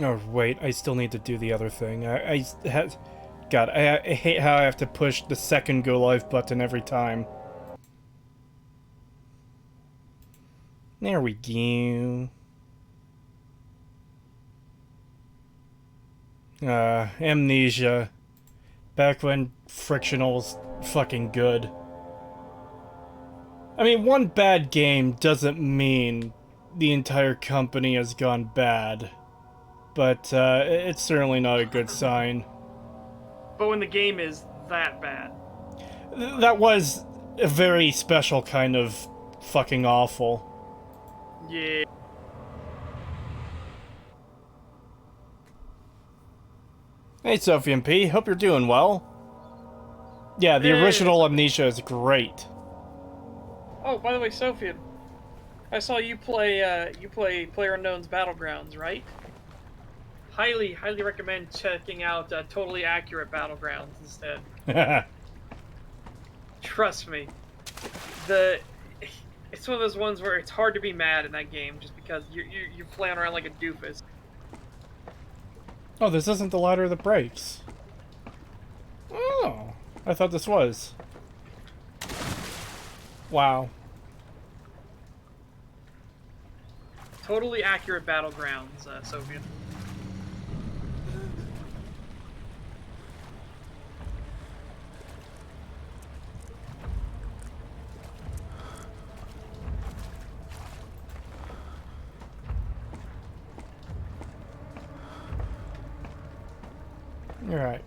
Oh, wait, I still need to do the other thing. God, I hate how I have to push the second go live button every time. There we go. Amnesia. Back when frictional was fucking good. I mean, one bad game doesn't mean the entire company has gone bad. But, it's certainly not a good sign. But when the game is that bad. That was a very special kind of fucking awful. Yeah. Hey, Sophian P. Hope you're doing well. Yeah, the Hey. original Amnesia is great. Oh, by the way, Sophia, I saw you play PlayerUnknown's Battlegrounds, right? Highly recommend checking out Totally Accurate Battlegrounds instead. Trust me, the it's one of those ones where it's hard to be mad in that game just because you're playing around like a doofus. Oh, this isn't the ladder that breaks. Oh, I thought this was. Wow. Totally Accurate Battlegrounds, Sophia. Alright.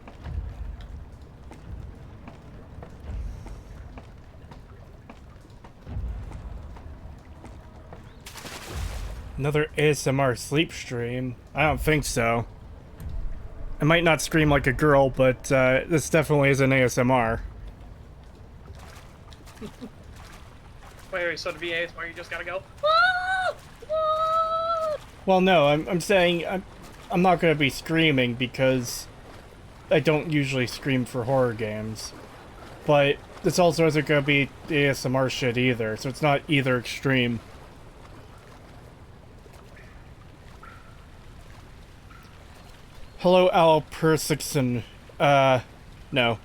Another ASMR sleep stream? I don't think so. I might not scream like a girl, but this definitely is an ASMR. Wait, so to be ASMR, you just gotta go. Well, no, I'm saying I'm not gonna be screaming because I don't usually scream for horror games. But this also isn't gonna be ASMR shit either, so it's not either extreme. Hello, Al Persixon. No.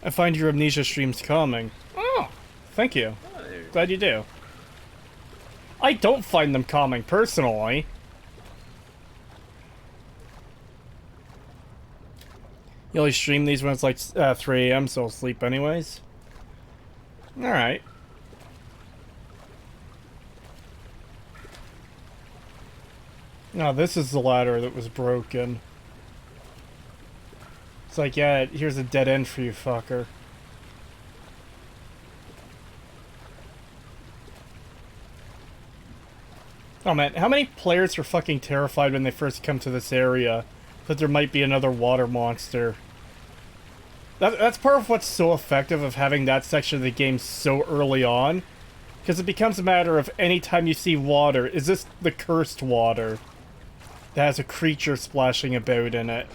I find your Amnesia streams calming. Oh, thank you. Glad you do. I don't find them calming, personally. You only stream these when it's like 3 a.m., so I'll sleep anyways. Alright. Now this is the ladder that was broken. It's like, yeah, here's a dead end for you, fucker. Oh man, how many players are fucking terrified when they first come to this area that there might be another water monster? That's part of what's so effective of having that section of the game so early on. Because it becomes a matter of any time you see water, is this the cursed water that has a creature splashing about in it?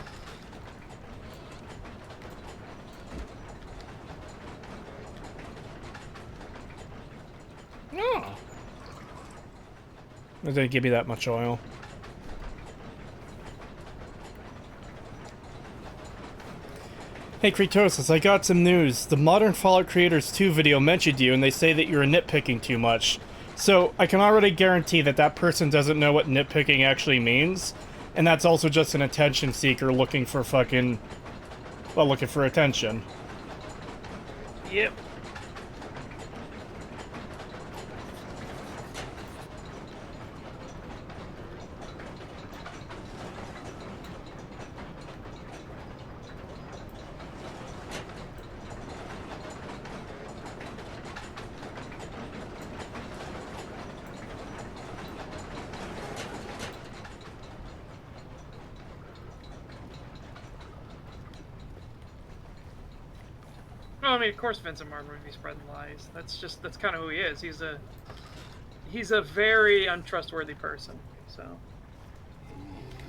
Oh. It didn't give me that much oil. Hey Creetosis, I got some news. The Modern Fallout Creators 2 video mentioned you and they say that you're nitpicking too much. So, I can already guarantee that that person doesn't know what nitpicking actually means. And that's also just an attention seeker looking for fucking... well, looking for attention. Yep. Well, I mean, of course, Vincent Martin would be spreading lies. That's kind of who he is. He's a very untrustworthy person. So,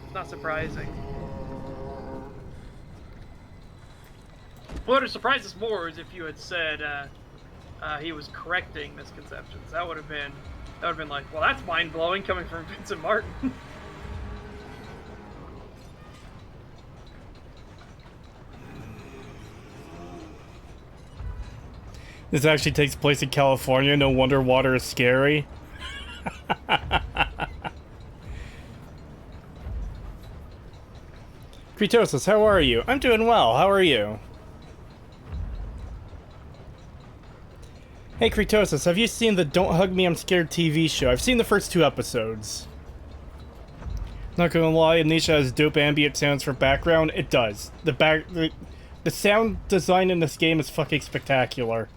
it's not surprising. What would have surprised us more is if you had said he was correcting misconceptions. That would have been like, well, that's mind blowing coming from Vincent Martin. This actually takes place in California. No wonder water is scary. Creetosis, how are you? I'm doing well. How are you? Hey, Creetosis, have you seen the Don't Hug Me, I'm Scared TV show? I've seen the first 2 episodes. Not gonna lie, Amnesia has dope ambient sounds for background. It does. The sound design in this game is fucking spectacular.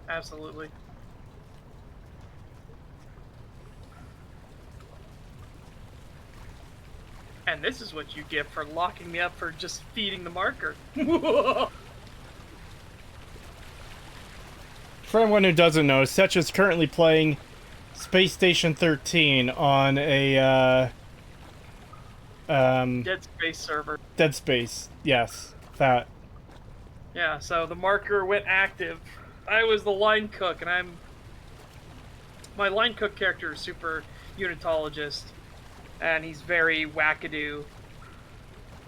Absolutely. And this is what you get for locking me up for just feeding the marker. For anyone who doesn't know, Setch is currently playing Space Station 13 on a, Dead Space server. Dead Space. Yes, that. Yeah, so the marker went active. I was the line cook, and my line cook character is super unitologist, and he's very wackadoo.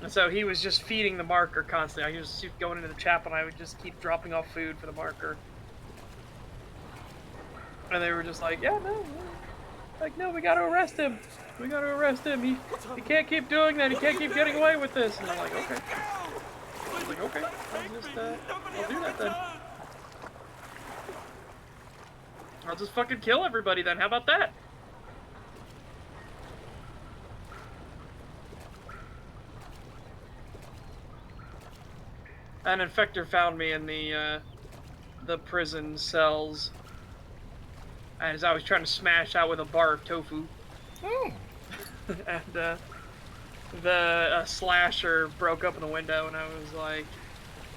And so he was just feeding the marker constantly. I just keep going into the chapel, and I would just keep dropping off food for the marker. And they were just like, yeah, no. Like, no, we gotta arrest him. We gotta arrest him. He can't keep doing that. He can't keep getting away with this. And I'm like, okay. I was like, okay. I'll do that then. I'll just fucking kill everybody then. How about that? An infector found me in the prison cells. As I was trying to smash out with a bar of tofu. Oh. And the slasher broke up in the window, and I was like,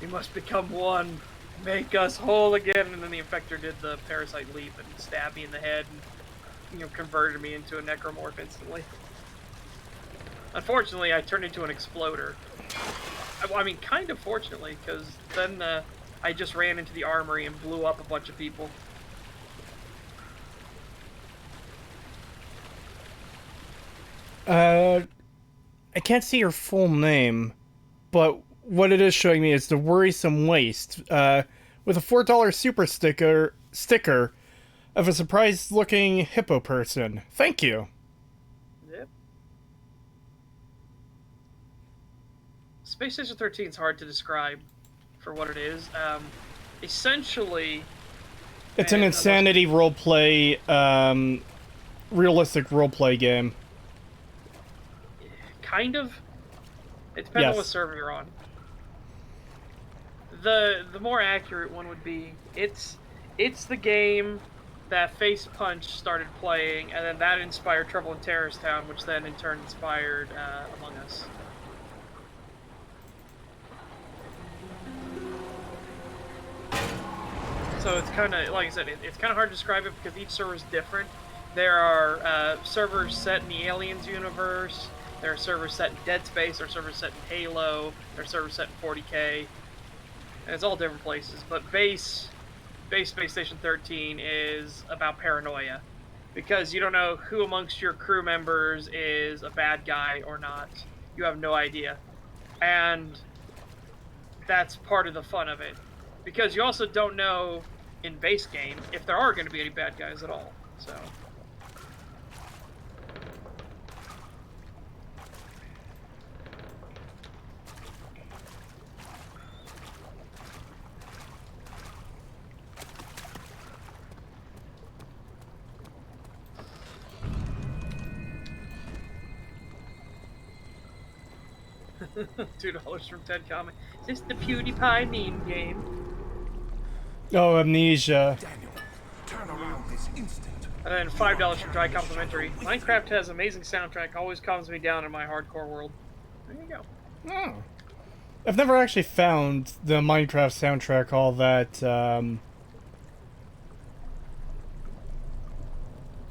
"We must become one. Make us whole again." And then the infector did the parasite leap and stabbed me in the head, and converted me into a necromorph instantly. Unfortunately, I turned into an exploder. I mean, kind of fortunately, because then I just ran into the armory and blew up a bunch of people. I can't see your full name, but what it is showing me is the Worrisome Waste, with a $4 super sticker of a surprised-looking hippo person. Thank you. Yep. Space Station 13 is hard to describe for what it is. Essentially, It's an insanity roleplay, realistic roleplay game. Kind of. It depends on what server you're on. The more accurate one would be it's the game that Face Punch started playing, and then that inspired Trouble in Terrorist Town, which then in turn inspired Among Us. So it's kind of, like I said, it's kind of hard to describe it because each server is different. There are servers set in the Aliens universe. There are servers set in Dead Space, there are servers set in Halo, there are servers set in 40K, and it's all different places. But base Space Station 13 is about paranoia, because you don't know who amongst your crew members is a bad guy or not. You have no idea. And that's part of the fun of it. Because you also don't know, in base game, if there are going to be any bad guys at all. So... $2 from Ted comment. Is this the PewDiePie meme game? Oh, Amnesia. Daniel, turn around this instant. And then $5 from Dry Complimentary. Minecraft has amazing soundtrack, always calms me down in my hardcore world. There you go. Oh. I've never actually found the Minecraft soundtrack all that,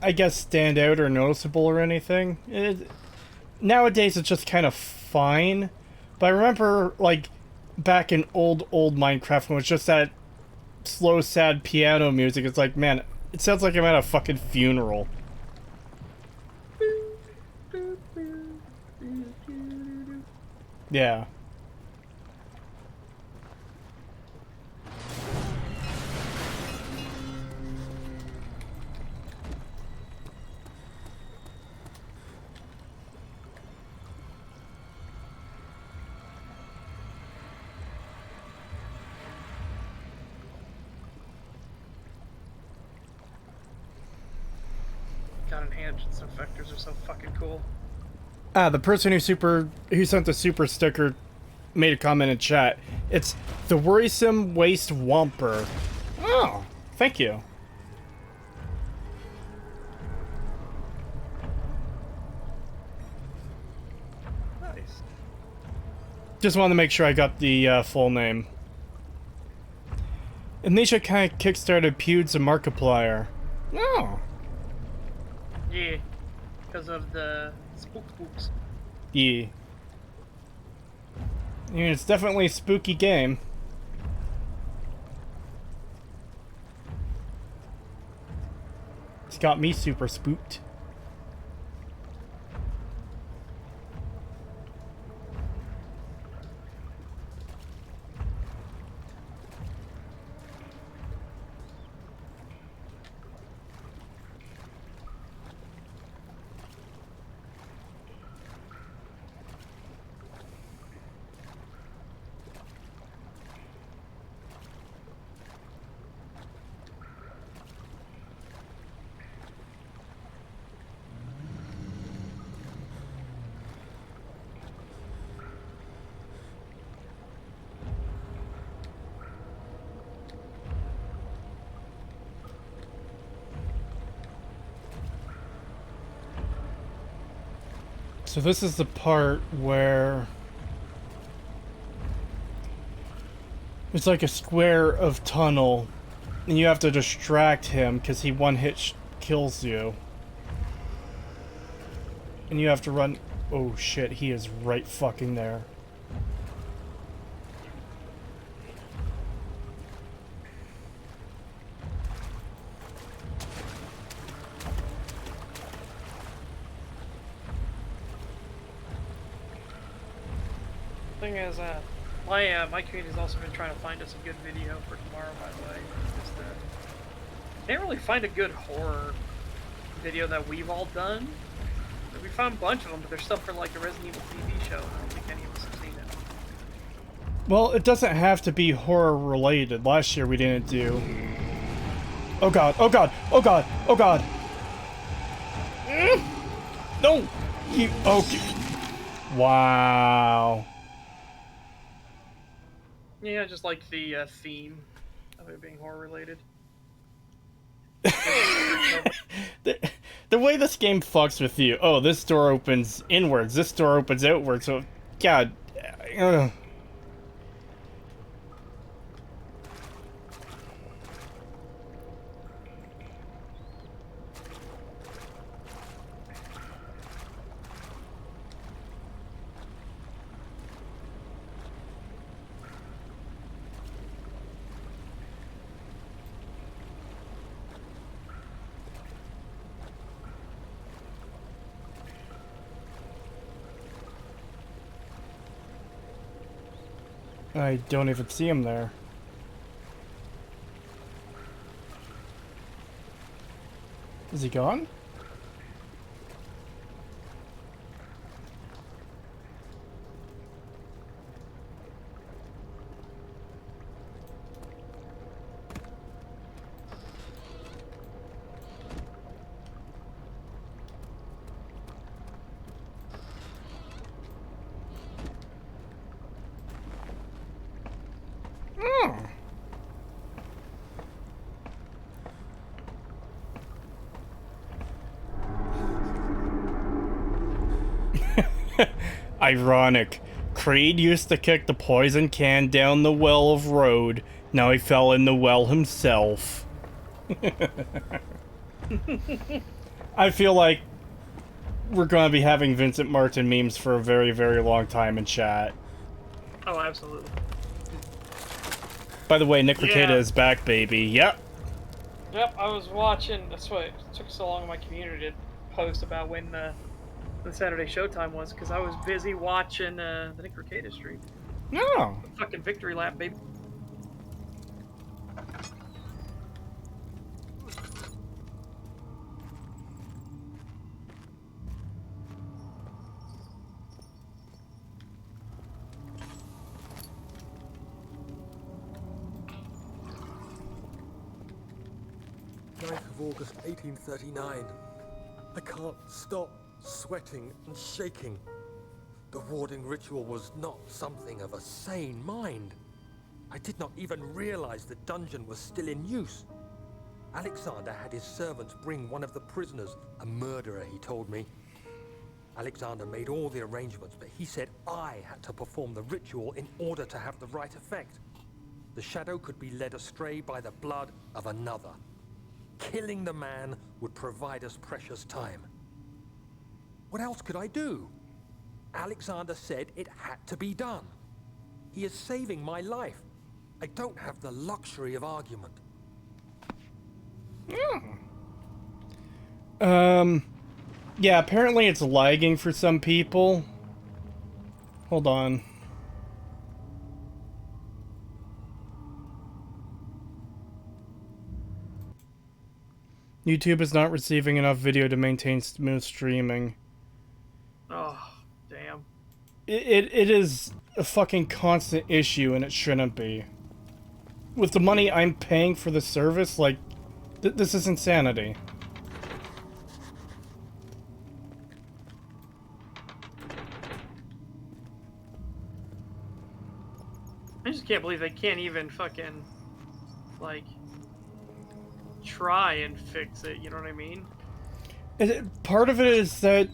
I guess stand out or noticeable or anything. Nowadays it's just kind of fine. But I remember, like, back in old Minecraft when it was just that slow, sad piano music, it's like, man, it sounds like I'm at a fucking funeral. Yeah. Antigens infectors are so fucking cool. Ah, the person who sent the super sticker made a comment in chat. It's the worrisome waste whomper. Oh, thank you. Nice. Just wanted to make sure I got the full name. Amnesia kind of kickstarted Pewds and Markiplier. Oh. Yeah, because of the spooks. Yeah. I mean, it's definitely a spooky game. It's got me super spooked. So this is the part where it's like a square of tunnel, and you have to distract him because he one-hit kills you. And you have to run... Oh shit, he is right fucking there. Thing is, my community's also been trying to find us a good video for tomorrow. By the way, just can't really find a good horror video that we've all done. We found a bunch of them, but there's stuff for like the Resident Evil TV show. And I don't think any of us have seen it. Well, it doesn't have to be horror related. Last year we didn't do... Oh god, oh god, oh god, oh god! No! You... Okay. Wow. Yeah, just like the theme of it being horror related. The way this game fucks with you. Oh, this door opens inwards. This door opens outwards. So, God. I don't even see him there. Is he gone? Ironic. Creed used to kick the poison can down the well of road. Now he fell in the well himself. I feel like we're going to be having Vincent Martin memes for a very, very long time in chat. Oh, absolutely. By the way, Nick Ricada is back, baby. Yep. Yep, I was watching. That's why it took so long in my community to post about when the Saturday Showtime was, because I was busy watching the Nick Ricada stream. No. The fucking victory lap, baby. Of August 1839. I can't stop sweating and shaking. The warding ritual was not something of a sane mind. I did not even realize the dungeon was still in use. Alexander had his servants bring one of the prisoners, a murderer, he told me. Alexander made all the arrangements, but he said I had to perform the ritual in order to have the right effect. The shadow could be led astray by the blood of another. Killing the man would provide us precious time. What else could I do? Alexander said it had to be done. He is saving my life. I don't have the luxury of argument. Yeah, apparently it's lagging for some people. Hold on. YouTube is not receiving enough video to maintain smooth streaming. Oh, damn. It is a fucking constant issue, and it shouldn't be. With the money I'm paying for the service, like, this is insanity. I just can't believe they can't even fucking, like, try and fix it, you know what I mean? Part of it is that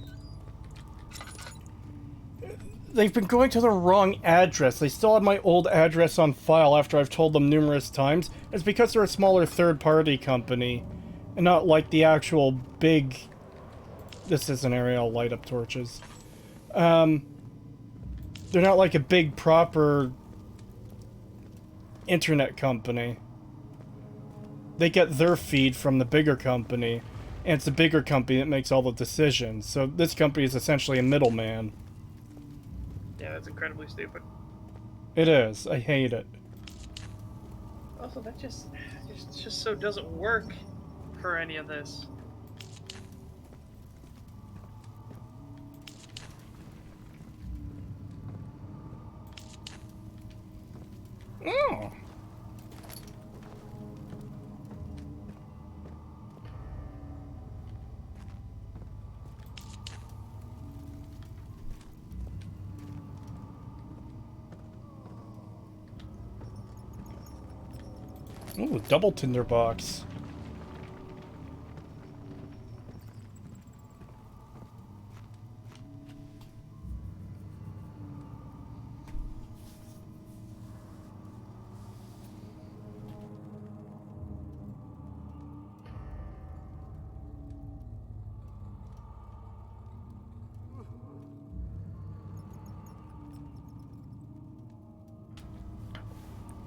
they've been going to the wrong address. They still have my old address on file after I've told them numerous times. It's because they're a smaller third-party company, and not like the actual big... This is an area I'll light up torches. They're not like a big, proper internet company. They get their feed from the bigger company, and it's the bigger company that makes all the decisions. So this company is essentially a middleman. Yeah, that's incredibly stupid. It is. I hate it. Also, that just so doesn't work for any of this. Oh. Ooh, double tinderbox.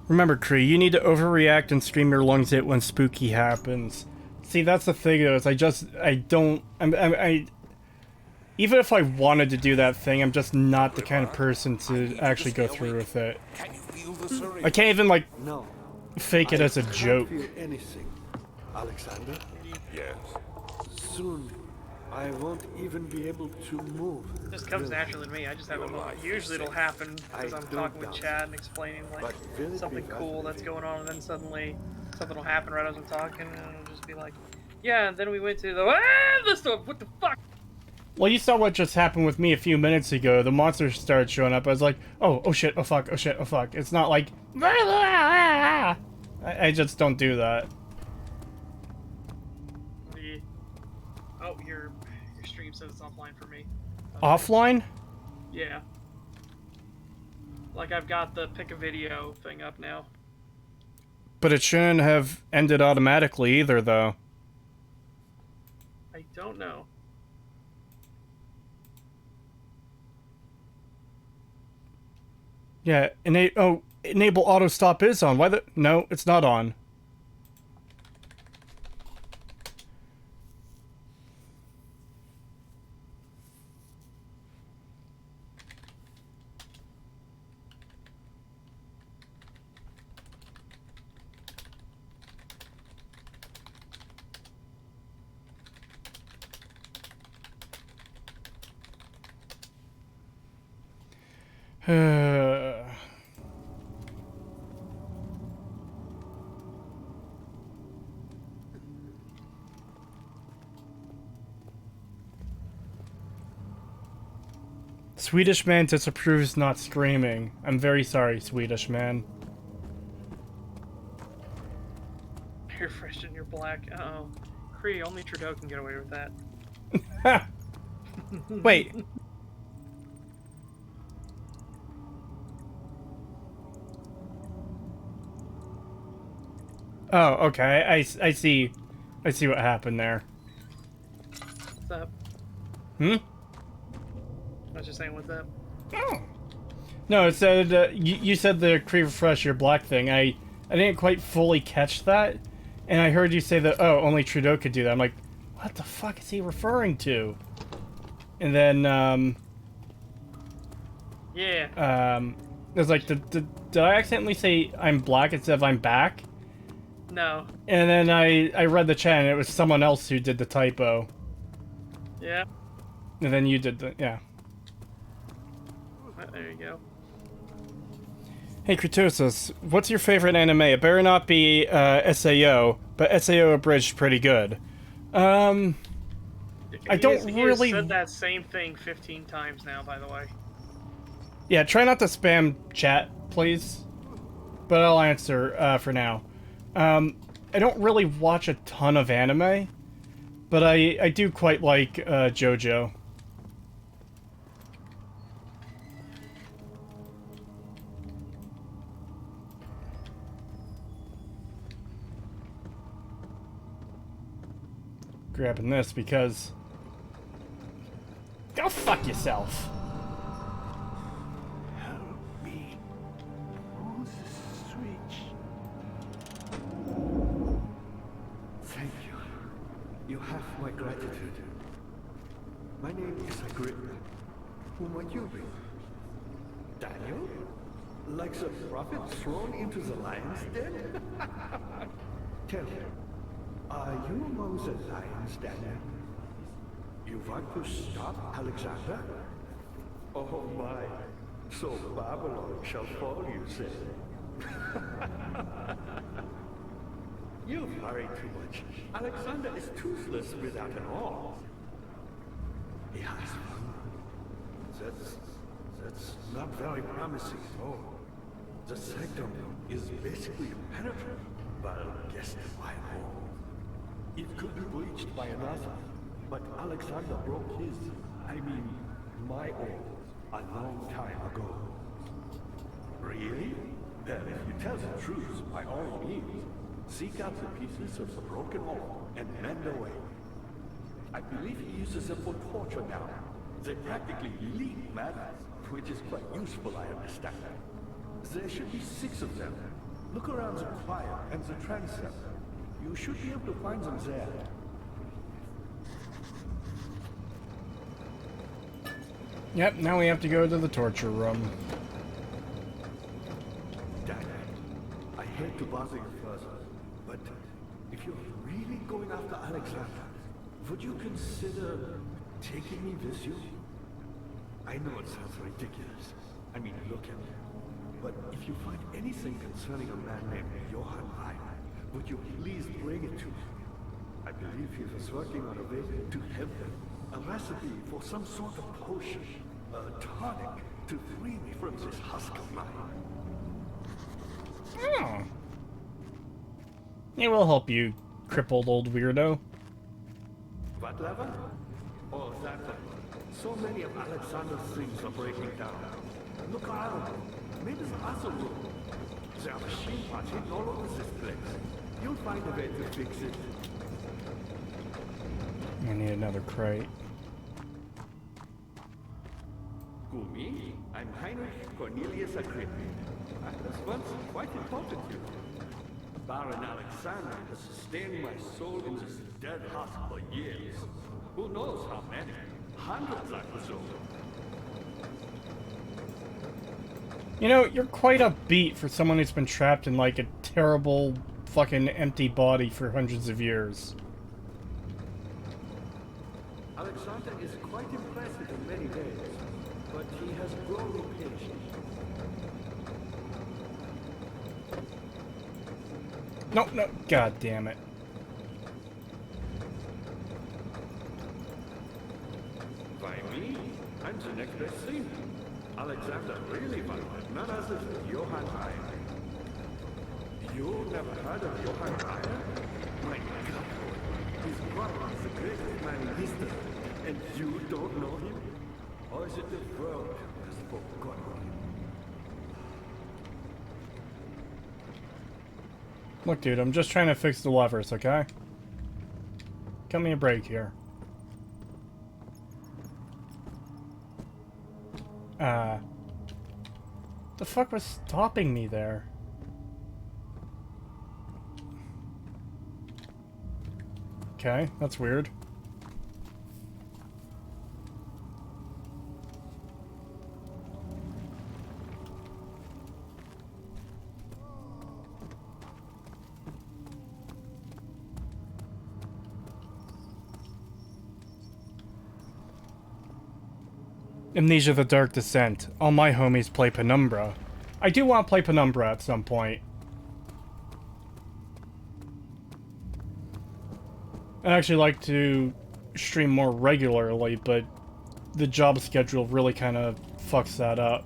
Remember, Cree, you need to overreact and scream your lungs out when spooky happens. See, that's the thing, though, is even if I wanted to do that thing, I'm just not the kind of person to actually go through with it. Can you feel the syringe? I can't even, like, No. fake it as a joke. I can't feel anything. Alexander, Yes. soon I won't even be able to move. It just comes naturally to me. I just have a moment. Usually it'll happen because I'm talking with Chad and explaining like something cool that's going on, and then suddenly something will happen right as I'm talking, and it'll just be like, yeah. And then we went to the store. What the fuck? Well, you saw what just happened with me a few minutes ago. The monsters started showing up. I was like, oh shit, oh fuck, oh shit, oh fuck. It's not like... I just don't do that. Oh, your stream says it's offline for me. Offline? Yeah. Like I've got the pick a video thing up now. But it shouldn't have ended automatically either, though. I don't know. Yeah, enable auto stop is on. Why the... No, it's not on. Swedish man disapproves not streaming. I'm very sorry, Swedish man. You're fresh and you're black. Uh-oh. Cree, only Trudeau can get away with that. Wait. Oh, okay. I see. I see what happened there. What's up? Hmm? I was just saying, what's up? Oh. No, it said you said the Cree refresh your black thing. I didn't quite fully catch that, and I heard you say that only Trudeau could do that. I'm like, what the fuck is he referring to? And then Yeah. it was like, did I accidentally say I'm black instead of I'm back? No. And then I read the chat and it was someone else who did the typo. Yeah. And then you did the yeah. There you go. Hey Creetosis, what's your favorite anime? It better not be SAO, but SAO abridged pretty good. I don't He really has said that same thing 15 times now, by the way. Yeah, try not to spam chat, please. But I'll answer for now. I don't really watch a ton of anime, but I do quite like JoJo. Grabbing this because... Go fuck yourself! Help me. Pull the switch. Thank you. You have my gratitude. My name is Agrippa. Who might you be? Daniel? Like the prophet thrown into the lion's den? Tell me, are you among the lions, Daniel? You want to stop Alexander? Oh my, so Babylon shall fall, you say? You worry too much. Alexander is toothless without an arm. He has one. That's not very promising at all. The sanctum is basically impenetrable. Well, guess why more? It could be breached by another, but Alexander broke his, my oar, a long time ago. Really? Then if you tell the truth, by all means, seek out the pieces of the broken oar and mend away. I believe he uses them for torture now. They practically leak madness, which is quite useful, I understand. There should be 6 of them. Look around the choir and the transept. You should be able to find them there. Yep, now we have to go to the torture room. Dad, I hate to bother you further, but if you're really going after Alexander, would you consider taking me with you? I know it sounds ridiculous. Look at me. But if you find anything concerning a man named Johann Reich, would you please bring it to me? I believe he was working on a way to heaven, a recipe for some sort of potion, a tonic to free me from this husk of mine. Oh. It will help you, crippled old weirdo. What lever? Oh, that lever. So many of Alexander's things are breaking down. Look around. Maybe the other room. There are machine parts hidden all over this place. You'll find a way to fix it. I need another crate. Who, me? I'm Heinrich Cornelius Agrippa. I was once quite important to you. Baron Alexander has sustained my soul in this dead husk for years. Who knows how many? Hundreds, I presume. You know, you're quite upbeat for someone who's been trapped in like a terrible fucking empty body for hundreds of years. Alexander is quite impressive in many ways, but he has grown impatient. No, no, god damn it. By me? I'm the next best thing. Alexander really won, none other than Johann Ryer. You never heard of Johann Ryer? My God, he's one of the greatest man in history, and you don't know him? Or is it the world has forgotten him? Look, dude, I'm just trying to fix the levers, okay? Cut me a break here. The fuck was stopping me there? Okay, that's weird. Amnesia: The Dark Descent. All my homies play Penumbra. I do want to play Penumbra at some point. I'd actually like to stream more regularly, but the job schedule really kind of fucks that up.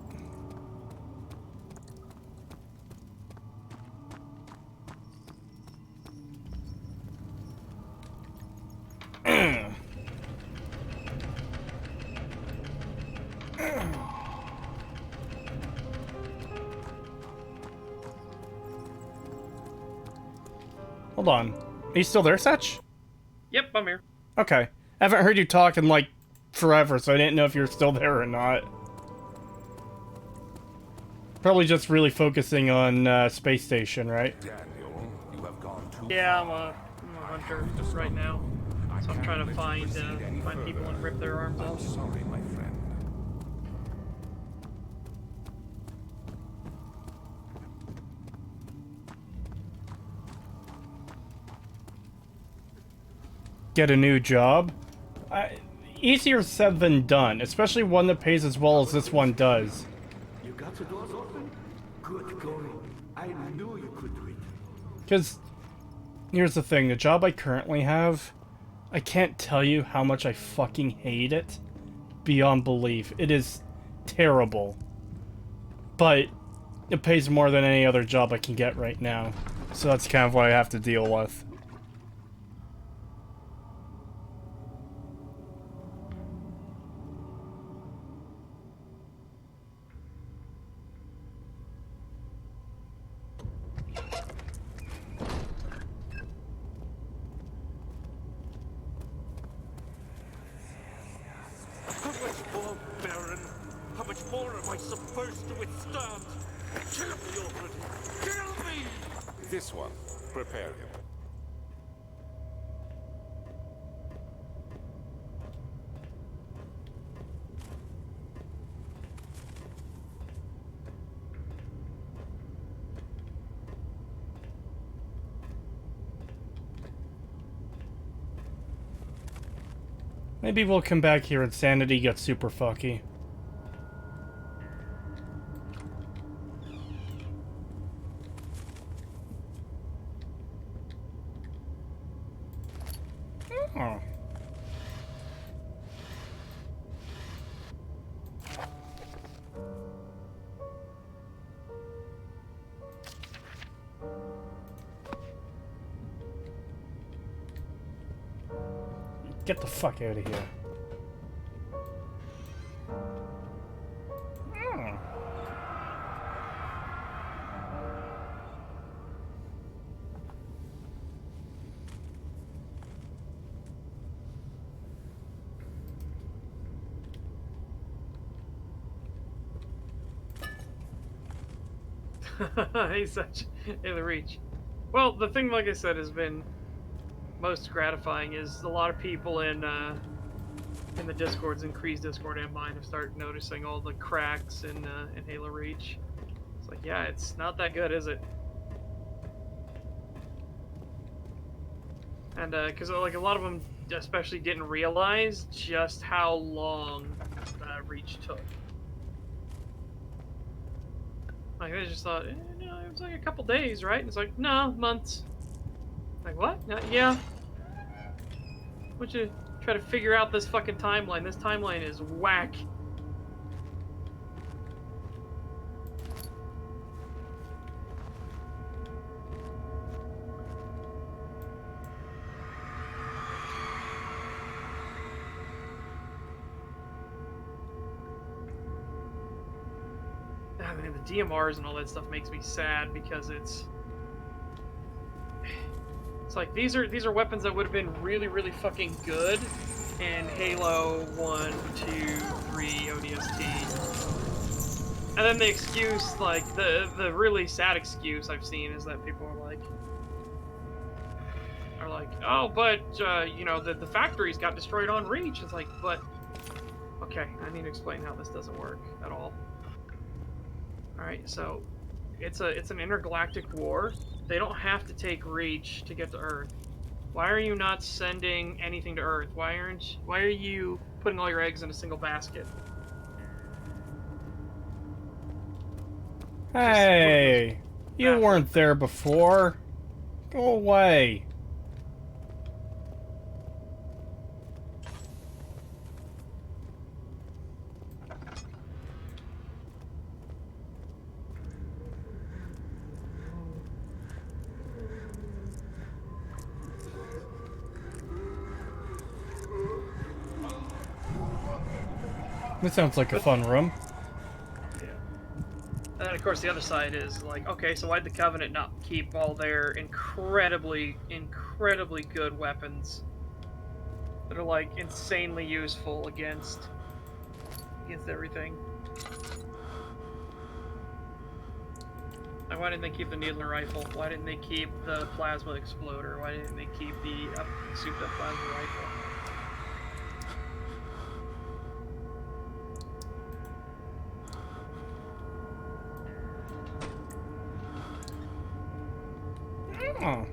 Hold on. Are you still there, Satch? Yep, I'm here. Okay. I haven't heard you talk in, like, forever, so I didn't know if you're still there or not. Probably just really focusing on Space Station, right? Daniel, you have gone too Yeah, I'm far. a hunter right now. So I'm trying to find people and rip their arms I'm off. sorry, my friend. Get a new job? Easier said than done, especially one that pays as well as this one does. You got the doors open? Good going. I knew you could do it. Because, here's the thing, the job I currently have, I can't tell you how much I fucking hate it. Beyond belief. It is terrible. But, it pays more than any other job I can get right now. So that's kind of what I have to deal with. How much more, Baron? How much more am I supposed to withstand? Kill me already! Kill me! This one, prepare him. Maybe we'll come back here and sanity gets super fucky. Oh. Get the fuck out of here. Oh. He's such in the reach. Well, the thing, like I said, has been most gratifying is a lot of people in the Discords, in Kree's Discord and mine, have started noticing all the cracks in Halo Reach. It's like, yeah, it's not that good, is it? And because like a lot of them especially didn't realize just how long Reach took. Like they just thought, it was like a couple days, right? And it's like, no, months. Like what? No, yeah. Why don't you try to figure out this fucking timeline? This timeline is whack. I mean, the DMRs and all that stuff makes me sad because it's like these are weapons that would have been really, really fucking good in Halo 1, 2, 3 ODST. And then the excuse, like, the really sad excuse I've seen is that people are like, oh, but, you know, the factories got destroyed on Reach. It's like, but, okay, I need to explain how this doesn't work at all. Alright, so, it's an intergalactic war. They don't have to take Reach to get to Earth. Why are you not sending anything to Earth? Why are you putting all your eggs in a single basket? Hey, you weren't there before. Go away. This sounds like a fun room. And then, of course, the other side is like, okay, so why'd the Covenant not keep all their incredibly, incredibly good weapons that are, like, insanely useful against everything? Like, why didn't they keep the Needler rifle? Why didn't they keep the plasma exploder? Why didn't they keep the souped-up plasma rifle? Oh.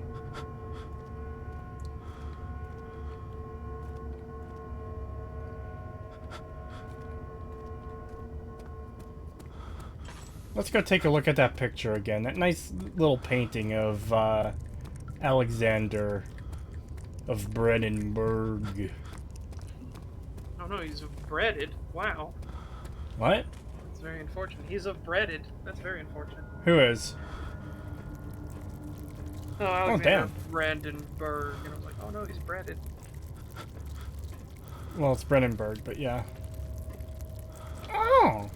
Let's go take a look at that picture again. That nice little painting of Alexander of Brennenburg. Oh no, he's breaded. Wow. What? That's very unfortunate. He's of breaded. That's very unfortunate. Who is? Oh, Alexander damn. Brandenburg. And I was like, oh no, he's breaded. Well, it's Brennenburg, but yeah. Oh!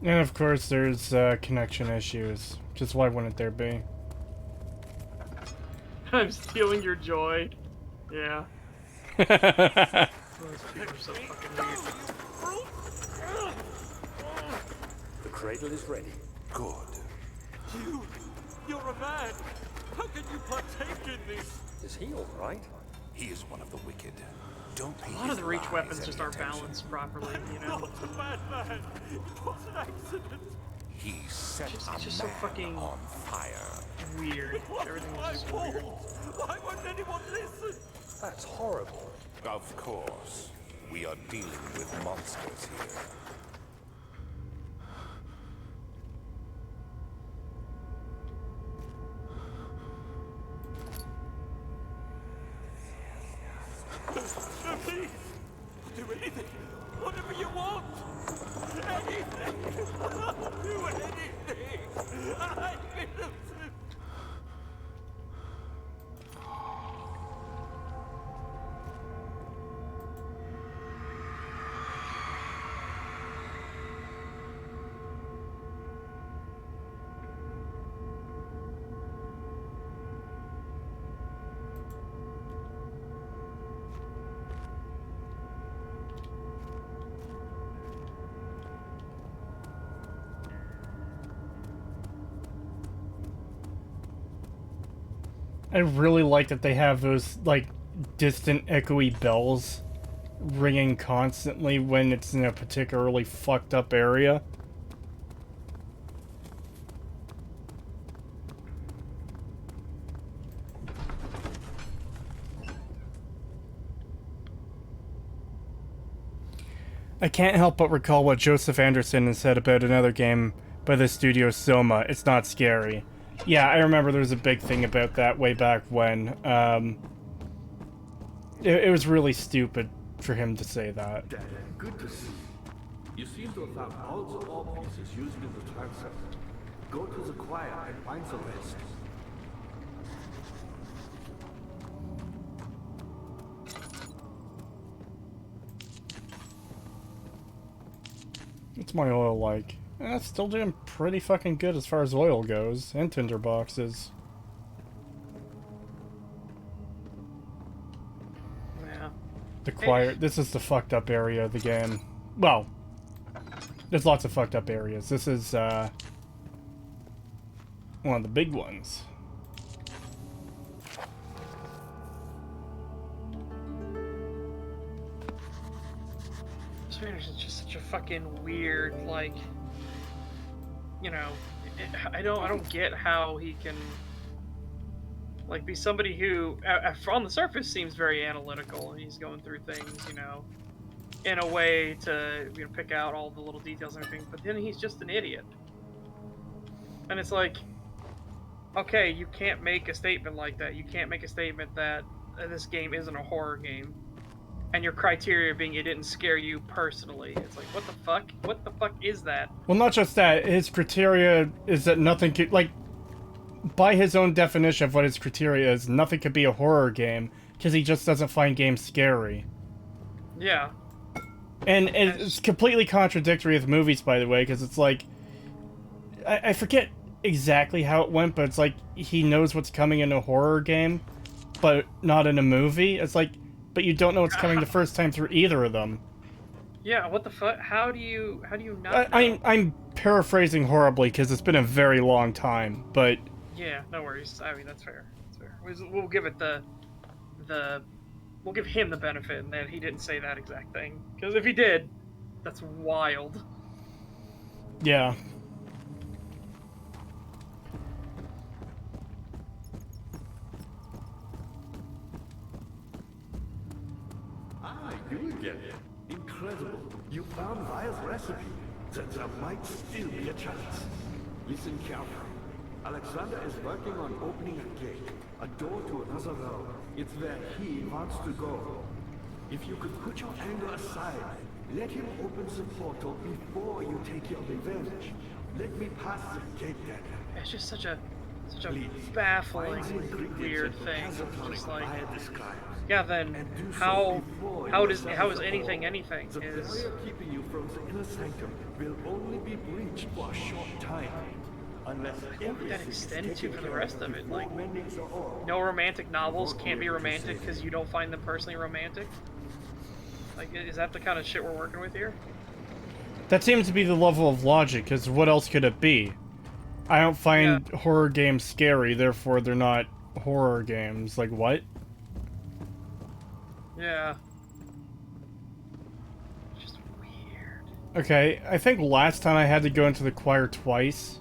And of course there's connection issues. Just why wouldn't there be? I'm stealing your joy. Yeah. Those people are so fucking weird. The cradle is ready. Good. You're a man. How can you partake in this? Is he all right? He is one of the wicked. Don't pay A lot of the Reach weapons just aren't balanced properly, you know? Not a bad man. It was an accident. He set It's a just so man fucking on fire. weird. It wasn't Everything my was just weird. fault. Why won't anyone listen? That's horrible. Of course. We are dealing with monsters here. No, please. Do anything. Whatever you want. Anything. I'll do anything. I'm innocent. I really like that they have those, like, distant echoey bells ringing constantly when it's in a particularly fucked up area. I can't help but recall what Joseph Anderson has said about another game by the studio Soma. It's not scary. Yeah, I remember there was a big thing about that way back when. It was really stupid for him to say that. Dad, good to see you. You seem to have found all the ore pieces used in the transfer. Go to the choir and find the rest. What's my oil like? It's still doing pretty fucking good as far as oil goes, and tinder boxes. Yeah. The choir. This is the fucked up area of the game. Well, there's lots of fucked up areas. This is one of the big ones. Spanish is just such a fucking weird, like, you know, I don't get how he can, like, be somebody who, on the surface, seems very analytical, and he's going through things, you know, in a way to, you know, pick out all the little details and everything, but then he's just an idiot. And it's like, okay, you can't make a statement like that. You can't make a statement that this game isn't a horror game. And your criteria being it didn't scare you personally. It's like, what the fuck? What the fuck is that? Well, not just that. His criteria is that nothing could, like, by his own definition of what his criteria is, nothing could be a horror game, because he just doesn't find games scary. Yeah. And it's completely contradictory with movies, by the way, because it's like, I forget exactly how it went, but it's like, he knows what's coming in a horror game, but not in a movie. It's like, but you don't know what's coming the first time through either of them. Yeah, what the fuck? How do you not know? I'm paraphrasing horribly because it's been a very long time, but... Yeah, no worries. I mean, that's fair. That's fair. We'll give it we'll give him the benefit that he didn't say that exact thing. Because if he did, that's wild. Yeah. You again. Incredible. You found Vaya's recipe. Then there might still be a chance. Listen carefully. Alexander is working on opening a gate, a door to another realm. It's where he wants to go. If you could put your anger aside, let him open the portal before you take your revenge. Let me pass the gate then. It's just such a Please, baffling, find the ingredients weird of the thing. pentatonic Just like, Vaya described. yeah, then And do so how before how you does establish how is the anything door. anything? The Is barrier keeping you from the inner sanctum will only be breached for a short time. Unless what would that extend to for the rest of it? Like, mending the ore. no romantic novels can't be romantic because you don't find them personally romantic? Like, is that the kind of shit we're working with here? That seems to be the level of logic, because what else could it be? I don't find horror games scary, therefore they're not horror games. Like, what? Yeah. Just weird. Okay, I think last time I had to go into the choir twice.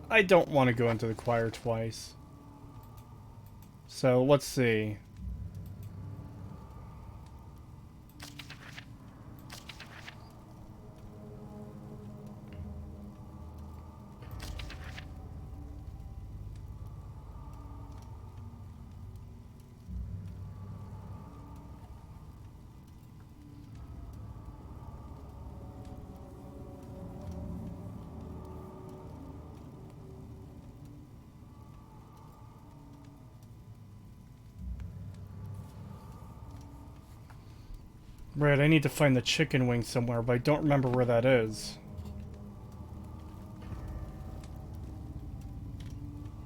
I don't want to go into the choir twice. So, let's see. Right, I need to find the chicken wing somewhere, but I don't remember where that is.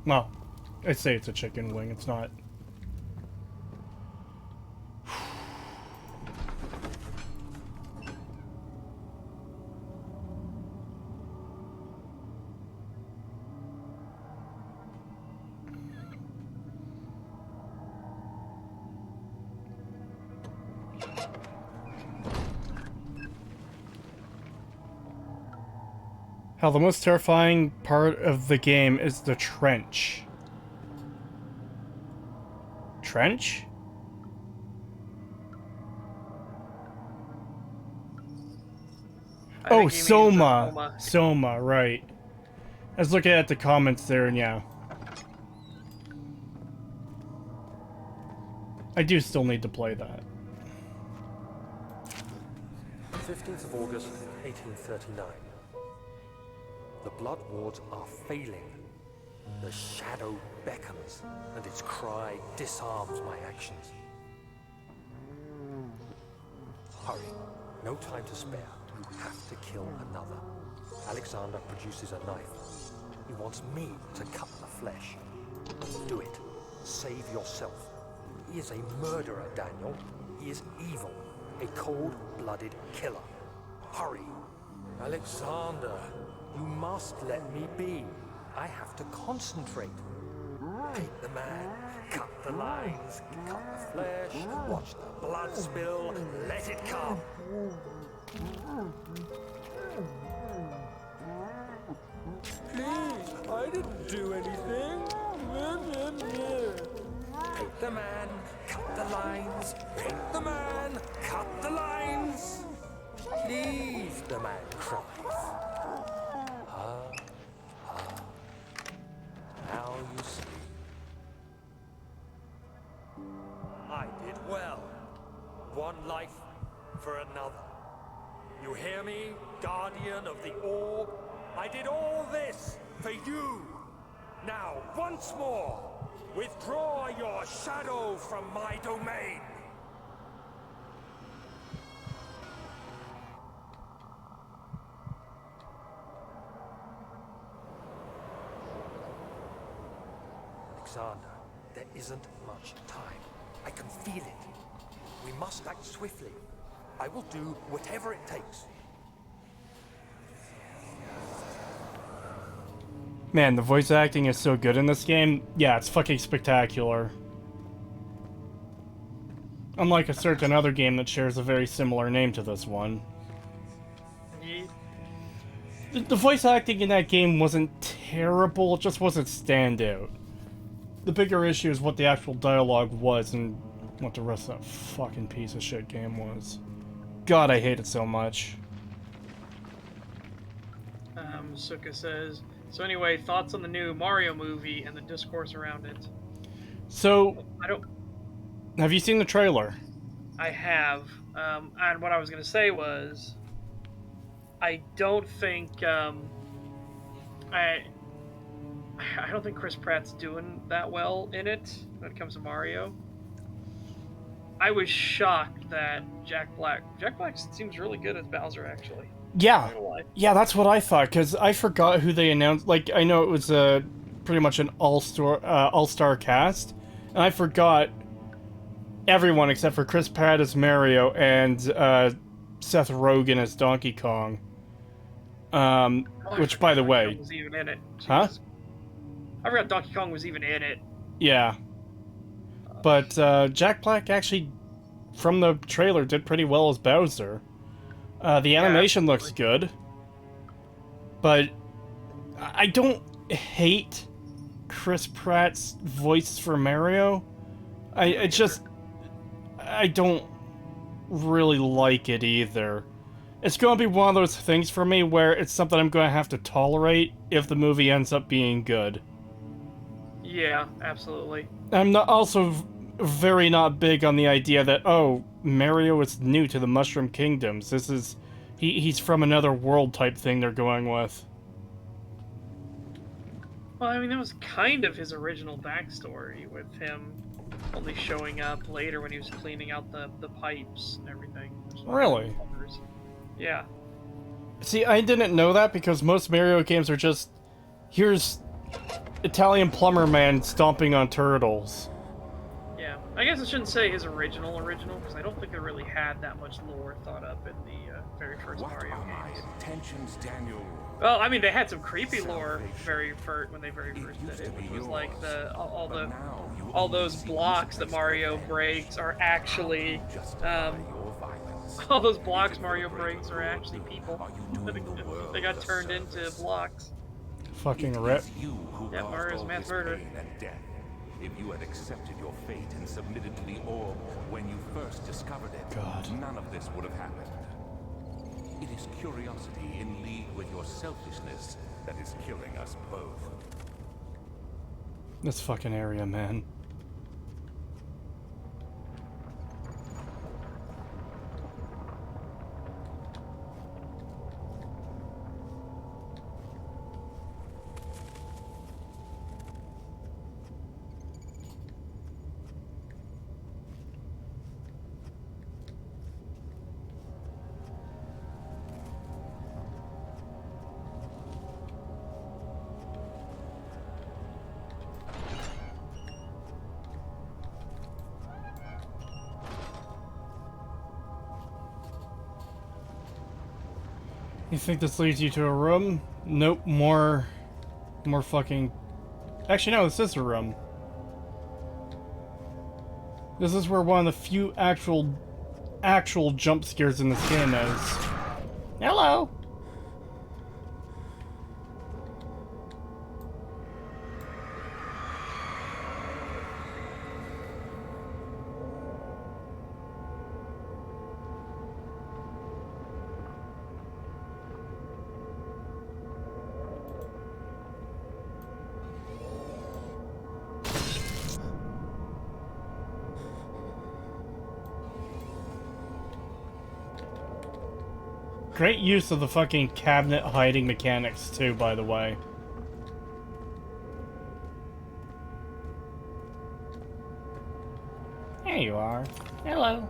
Well, I'd say it's a chicken wing, it's not. Hell, the most terrifying part of the game is the trench. Trench? I Oh, think he means Soma. Soma, right. I was looking at the comments there, and yeah. I do still need to play that. 15th of August, 1839. The blood wards are failing. The shadow beckons, and its cry disarms my actions. Hurry. No time to spare. You have to kill another. Alexander produces a knife. He wants me to cut the flesh. Do it. Save yourself. He is a murderer, Daniel. He is evil. A cold-blooded killer. Hurry. Alexander, you must let me be. I have to concentrate. Take the man, cut the lines, cut the flesh, watch the blood spill, let it come. Please, I didn't do anything. Take the man, cut the lines. Take the man, cut the lines. Please, the man cries. Now you see. I did well. One life for another. You hear me, guardian of the orb? I did all this for you. Now, once more, withdraw your shadow from my domain. Alexander, there isn't much time. I can feel it. We must act swiftly. I will do whatever it takes. Man, the voice acting is so good in this game. Yeah, it's fucking spectacular. Unlike a certain other game that shares a very similar name to this one. The voice acting in that game wasn't terrible, it just wasn't standout. The bigger issue is what the actual dialogue was and what the rest of that fucking piece of shit game was. God, I hate it so much. Suka says, so anyway, thoughts on the new Mario movie and the discourse around it? So, I don't... have you seen the trailer? I have. And what I was going to say was, I don't think, I don't think Chris Pratt's doing that well in it when it comes to Mario. I was shocked that Jack Black seems really good as Bowser, actually. Yeah, that's what I thought, because I forgot who they announced. Like, I know it was pretty much an all-star cast, and I forgot everyone except for Chris Pratt as Mario and Seth Rogen as Donkey Kong. Which, by the way... was even in it. Huh? I forgot Donkey Kong was even in it. Yeah. But Jack Black actually, from the trailer, did pretty well as Bowser. The animation looks good. But I don't hate Chris Pratt's voice for Mario. I don't really like it either. It's going to be one of those things for me where it's something I'm going to have to tolerate if the movie ends up being good. Yeah, absolutely. I'm not also very not big on the idea that, oh, Mario is new to the Mushroom Kingdoms. This is... He's from another world type thing they're going with. Well, I mean, that was kind of his original backstory, with him only showing up later when he was cleaning out the pipes and everything. Really? Yeah. See, I didn't know that because most Mario games are just... Here's Italian plumber man stomping on turtles. Yeah. I guess I shouldn't say his original, because I don't think they really had that much lore thought up in the very first Mario games. Intentions, Daniel? Well, I mean, they had some creepy lore when they very first did it, which was like all those blocks that Mario breaks are actually all those blocks Mario breaks are actually people. They got turned into blocks. Fucking rip. Yeah, Mario's a mass murderer. If you had accepted your fate and submitted to the orb when you first discovered it, God. None of this would have happened. It is curiosity in league with your selfishness that is killing us both. This fucking area, man. You think this leads you to a room? Nope, more fucking... Actually, no, this is a room. This is where one of the few actual jump scares in this game is. Hello! Great use of the fucking cabinet hiding mechanics, too, by the way. There you are. Hello.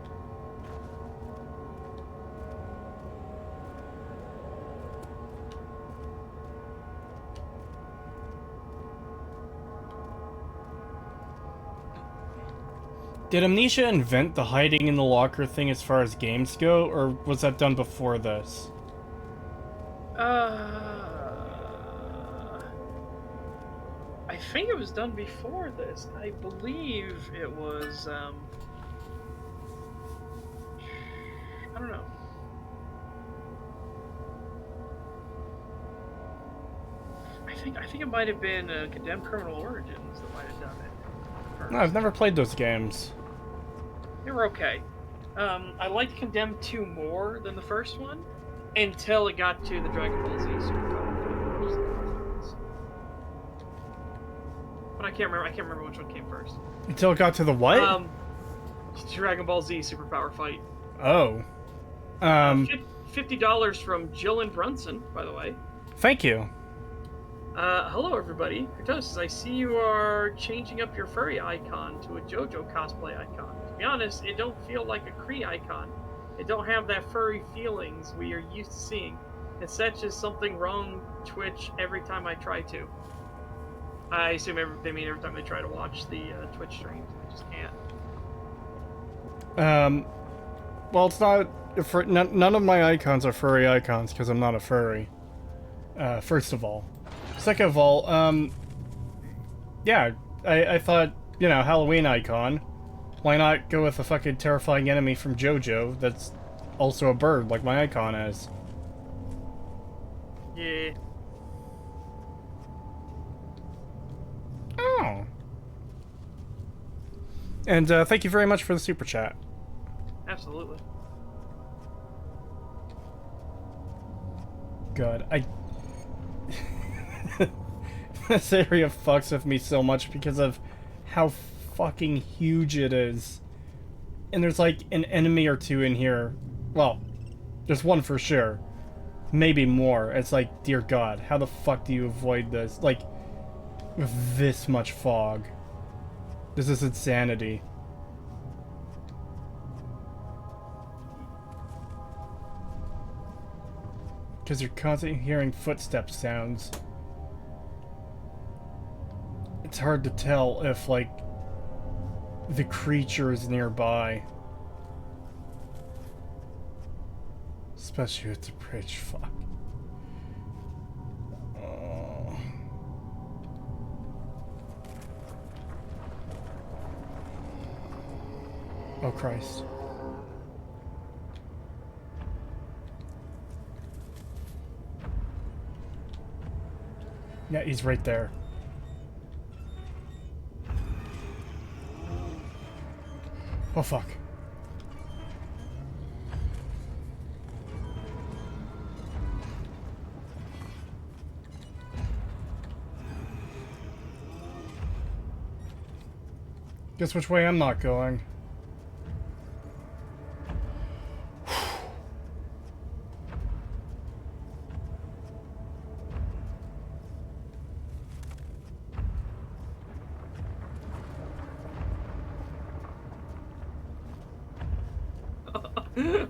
Did Amnesia invent the hiding in the locker thing as far as games go, or was that done before this? I think it was done before this. I believe it was, I don't know. I think it might have been Condemned Criminal Origins that might have done it first. No, I've never played those games. They were okay. I liked Condemned 2 more than the first one, until it got to the Dragon Ball Z Super Power. But I can't remember which one came first. Until it got to the what? Dragon Ball Z Super Power Fight. Oh. $50 from Jill and Brunson, by the way. Thank you. Hello everybody. Creetosis, I see you are changing up your furry icon to a JoJo cosplay icon. To be honest, it don't feel like a Kree icon. It don't have that furry feelings we are used to seeing. It says something wrong Twitch every time I try to. I assume they mean every time they try to watch the Twitch streams. They just can't. Well, it's not... none of my icons are furry icons, because I'm not a furry. First of all. Second of all, yeah, I thought, you know, Halloween icon. Why not go with a fucking terrifying enemy from JoJo that's also a bird, like my icon is? Yeah. Oh. And thank you very much for the super chat. Absolutely. God, this area fucks with me so much because of how fucking huge it is. And there's like an enemy or two in here. Well, there's one for sure. Maybe more. It's like, dear God, how the fuck do you avoid this? Like, with this much fog. This is insanity. Because you're constantly hearing footstep sounds. It's hard to tell if, like, the creature is nearby. Especially with the bridge, fuck. Oh. Oh, Christ. Yeah, he's right there. Oh, fuck. Guess which way I'm not going.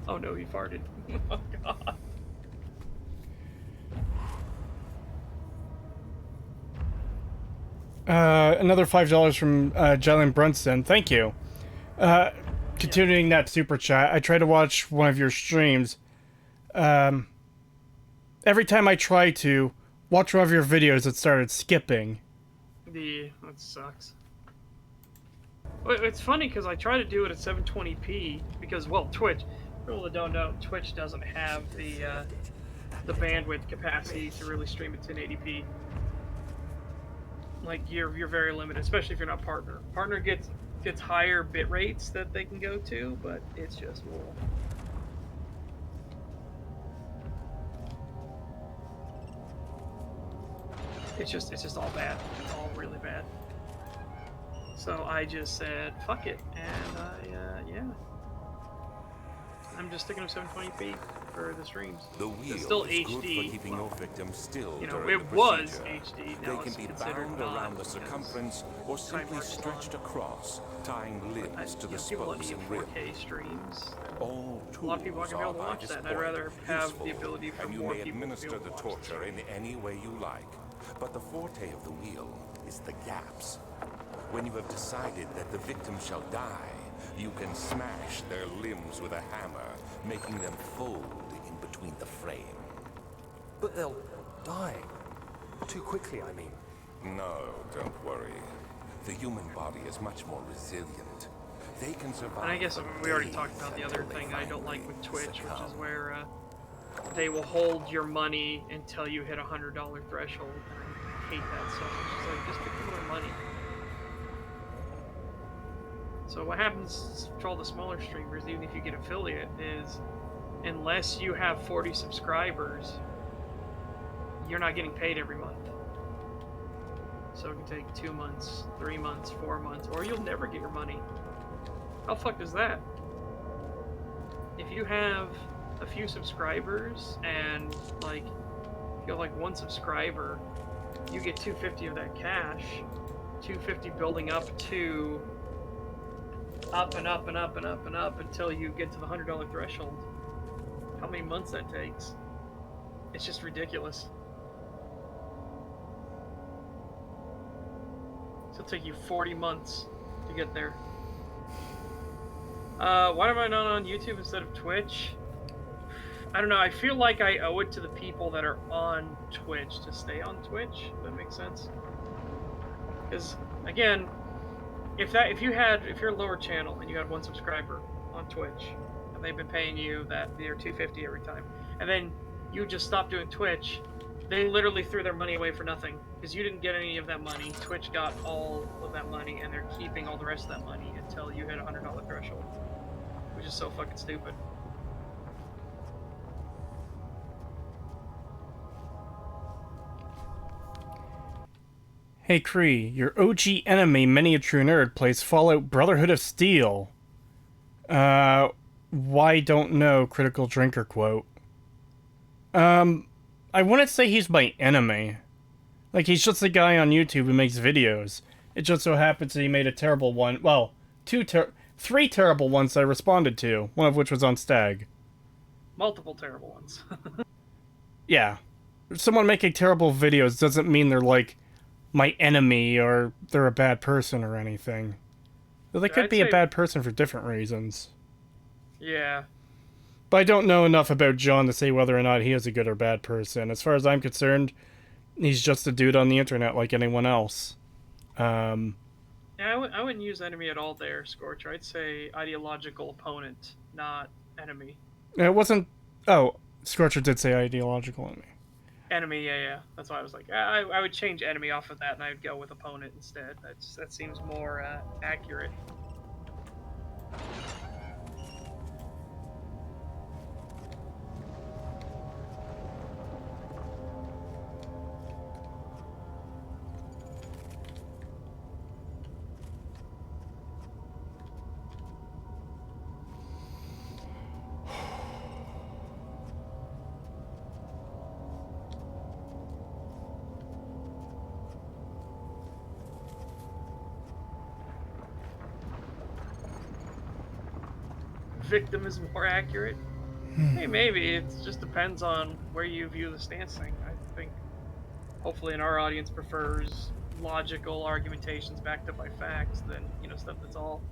Oh no, he farted. Oh god. Another $5 from Jalen Brunson. Thank you. Continuing that super chat, I tried to watch one of your streams. every time I tried to watch one of your videos, it started skipping. Yeah, that sucks. Well, it's funny because I try to do it at 720p because, well, Twitch. For people that don't know, Twitch doesn't have the bandwidth capacity to really stream it to 1080p. Like you're very limited, especially if you're not partner. Partner gets higher bit rates that they can go to, but it's just wool. It's just all bad. It's all really bad. So I just said fuck it, and yeah, I'm just sticking with 720p for the streams. The wheel it's still is HD. good for keeping your victim still. You know, during it the was procedure. HD. They Now can it's be considered bound not around the because circumference or simply stretched across, tying limbs to the people that spokes need and rim. 4K streams. All A lot of people aren't gonna be able to watch that, and I'd rather have the ability for and you more may people to be administer able to the watch torture in any way you like. But the forte of the wheel is the gaps. When you have decided that the victim shall die, you can smash their limbs with a hammer, making them fold in between the frame. But they'll die. Too quickly, I mean. No, don't worry. The human body is much more resilient. They can survive. And I guess for we already days talked about the other until they thing I don't like with finally Twitch, which succumb. is where they will hold your money until you hit $100 threshold, and I hate that so much. It's like, just give me my money. So what happens for all the smaller streamers, even if you get affiliate, is unless you have 40 subscribers, you're not getting paid every month. So it can take 2 months, 3 months, 4 months, or you'll never get your money. How fucked is that? If you have a few subscribers and like if you have like 1 subscriber, you get $250 of that cash, $250 building up to up and up and up and up and up until you get to the $100 threshold. How many months that takes? It's just ridiculous. So it'll take you 40 months to get there. Why am I not on YouTube instead of Twitch? I don't know, I feel like I owe it to the people that are on Twitch to stay on Twitch, if that makes sense. Because, again, if you're a lower channel and you had 1 subscriber on Twitch, and they've been paying you that they're $250 every time, and then you just stop doing Twitch, they literally threw their money away for nothing, because you didn't get any of that money. Twitch got all of that money, and they're keeping all the rest of that money until you hit a $100 threshold, which is so fucking stupid. Hey Cree, your OG enemy, Many a True Nerd, plays Fallout Brotherhood of Steel. Why don't know, critical drinker quote. I wouldn't say he's my enemy. Like, he's just a guy on YouTube who makes videos. It just so happens that he made a terrible one. Well, 3 terrible ones I responded to, one of which was on Stag. Multiple terrible ones. Yeah. Someone making terrible videos doesn't mean they're, like, my enemy or they're a bad person or anything. Though they could be a bad person for different reasons. Yeah. But I don't know enough about John to say whether or not he is a good or bad person. As far as I'm concerned, he's just a dude on the internet like anyone else. Yeah, I wouldn't use enemy at all there, Scorcher. I'd say ideological opponent, not enemy. It wasn't... Oh, Scorcher did say ideological enemy. Enemy, yeah. That's why I was like, I would change enemy off of that, and I would go with opponent instead. That seems more accurate. Victim is more accurate. Hey, maybe it just depends on where you view the stance thing. I think hopefully in our audience prefers logical argumentations backed up by facts than, you know, stuff that's all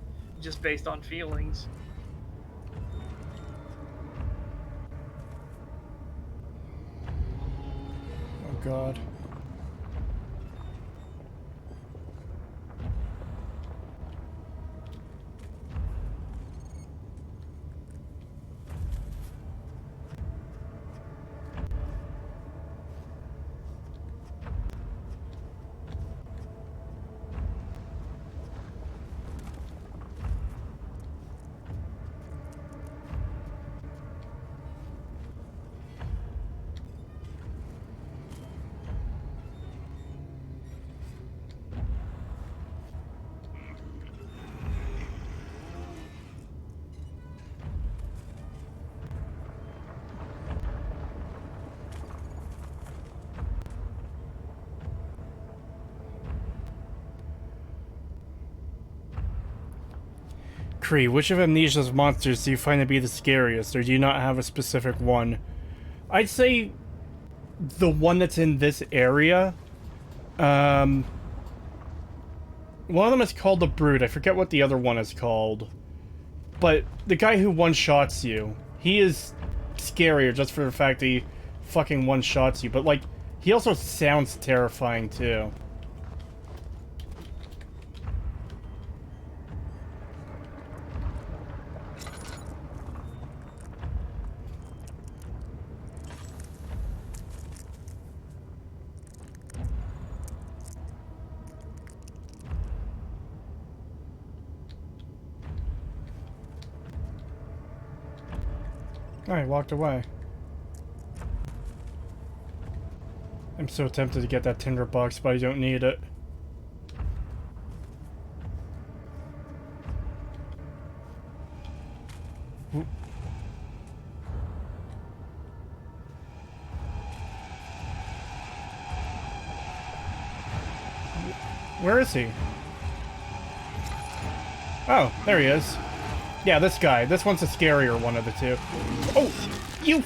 just based on feelings. God. Cree, which of Amnesia's monsters do you find to be the scariest, or do you not have a specific one? I'd say the one that's in this area. One of them is called the Brood. I forget what the other one is called. But the guy who one-shots you, he is scarier just for the fact that he fucking one-shots you. But, like, he also sounds terrifying, too. Oh, he walked away. I'm so tempted to get that tinder box, but I don't need it. Where is he? Oh, there he is. Yeah, this guy. This one's a scarier one of the two. Oh, you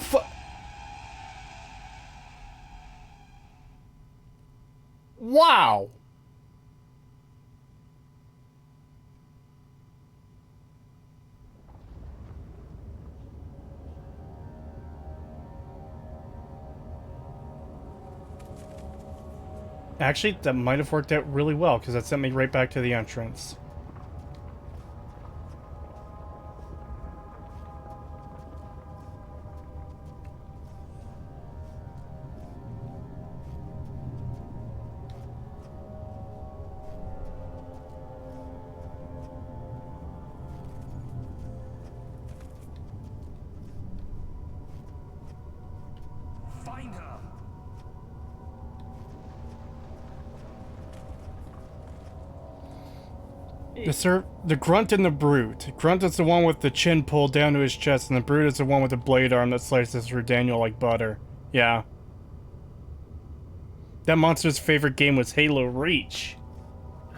Wow! Actually, that might have worked out really well, because that sent me right back to the entrance. Find her! The Grunt and the Brute. Grunt is the one with the chin pulled down to his chest, and the Brute is the one with the blade arm that slices through Daniel like butter. Yeah. That monster's favorite game was Halo Reach.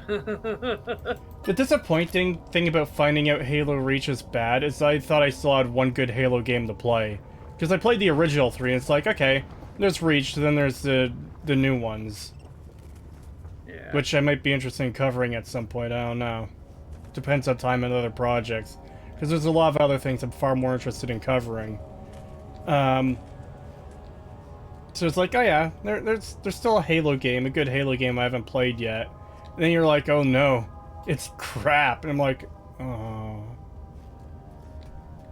The disappointing thing about finding out Halo Reach is bad is I thought I still had one good Halo game to play. Because I played the original 3, and it's like, okay, there's Reach, then there's the new ones. Yeah. Which I might be interested in covering at some point, I don't know. Depends on time and other projects. Because there's a lot of other things I'm far more interested in covering. So it's like, oh yeah, there's still a Halo game, a good Halo game I haven't played yet. And then you're like, oh no, it's crap. And I'm like, oh.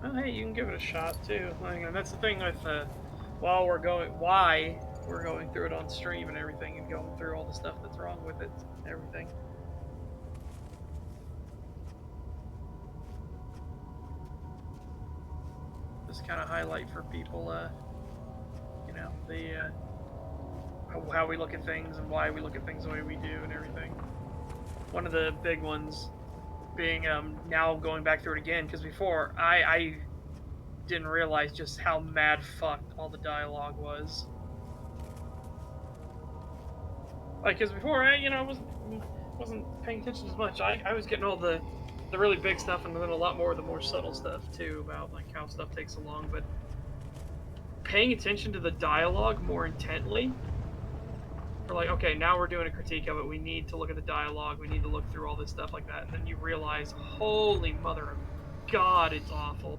Well, hey, you can give it a shot too. Like, and that's the thing with why we're going through it on stream and everything, and going through all the stuff that's wrong with it and everything. Just kind of highlight for people, you know, the how we look at things and why we look at things the way we do and everything. One of the big ones being now going back through it again, because before I didn't realize just how mad fucked all the dialogue was. Like, because before I wasn't paying attention as much. I was getting all the really big stuff, and then a lot more of the more subtle stuff too, about like how stuff takes so long. But paying attention to the dialogue more intently, we're like, okay, now we're doing a critique of it. We need to look at the dialogue. We need to look through all this stuff like that. And then you realize, holy mother of God, it's awful.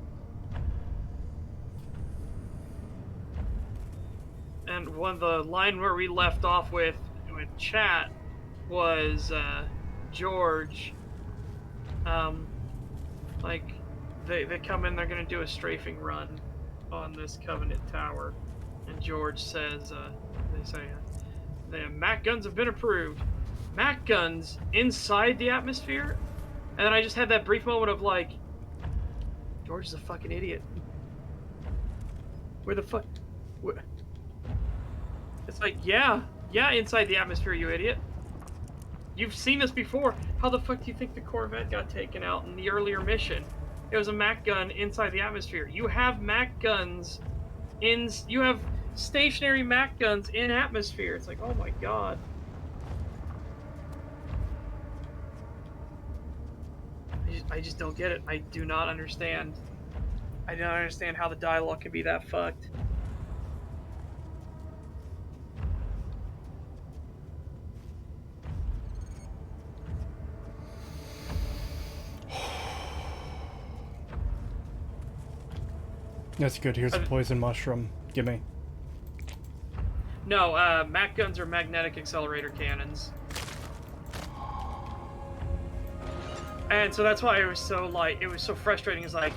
and one of the line where we left off with chat was George. Like they come in, they're gonna do a strafing run on this Covenant tower, and George says, they say, the MAC guns have been approved. MAC guns inside the atmosphere, and then I just had that brief moment of like, George is a fucking idiot. Where the fuck? Where? It's like, yeah, inside the atmosphere, you idiot. You've seen this before. How the fuck do you think the Corvette got taken out in the earlier mission? It was a MAC gun inside the atmosphere. You have MAC guns you have stationary MAC guns in atmosphere. It's like, oh my god. I just don't get it. I do not understand. I don't understand how the dialogue can be that fucked. That's good. Here's a poison mushroom. Gimme. No, MAC guns are magnetic accelerator cannons. And so that's why it was so frustrating. It's like,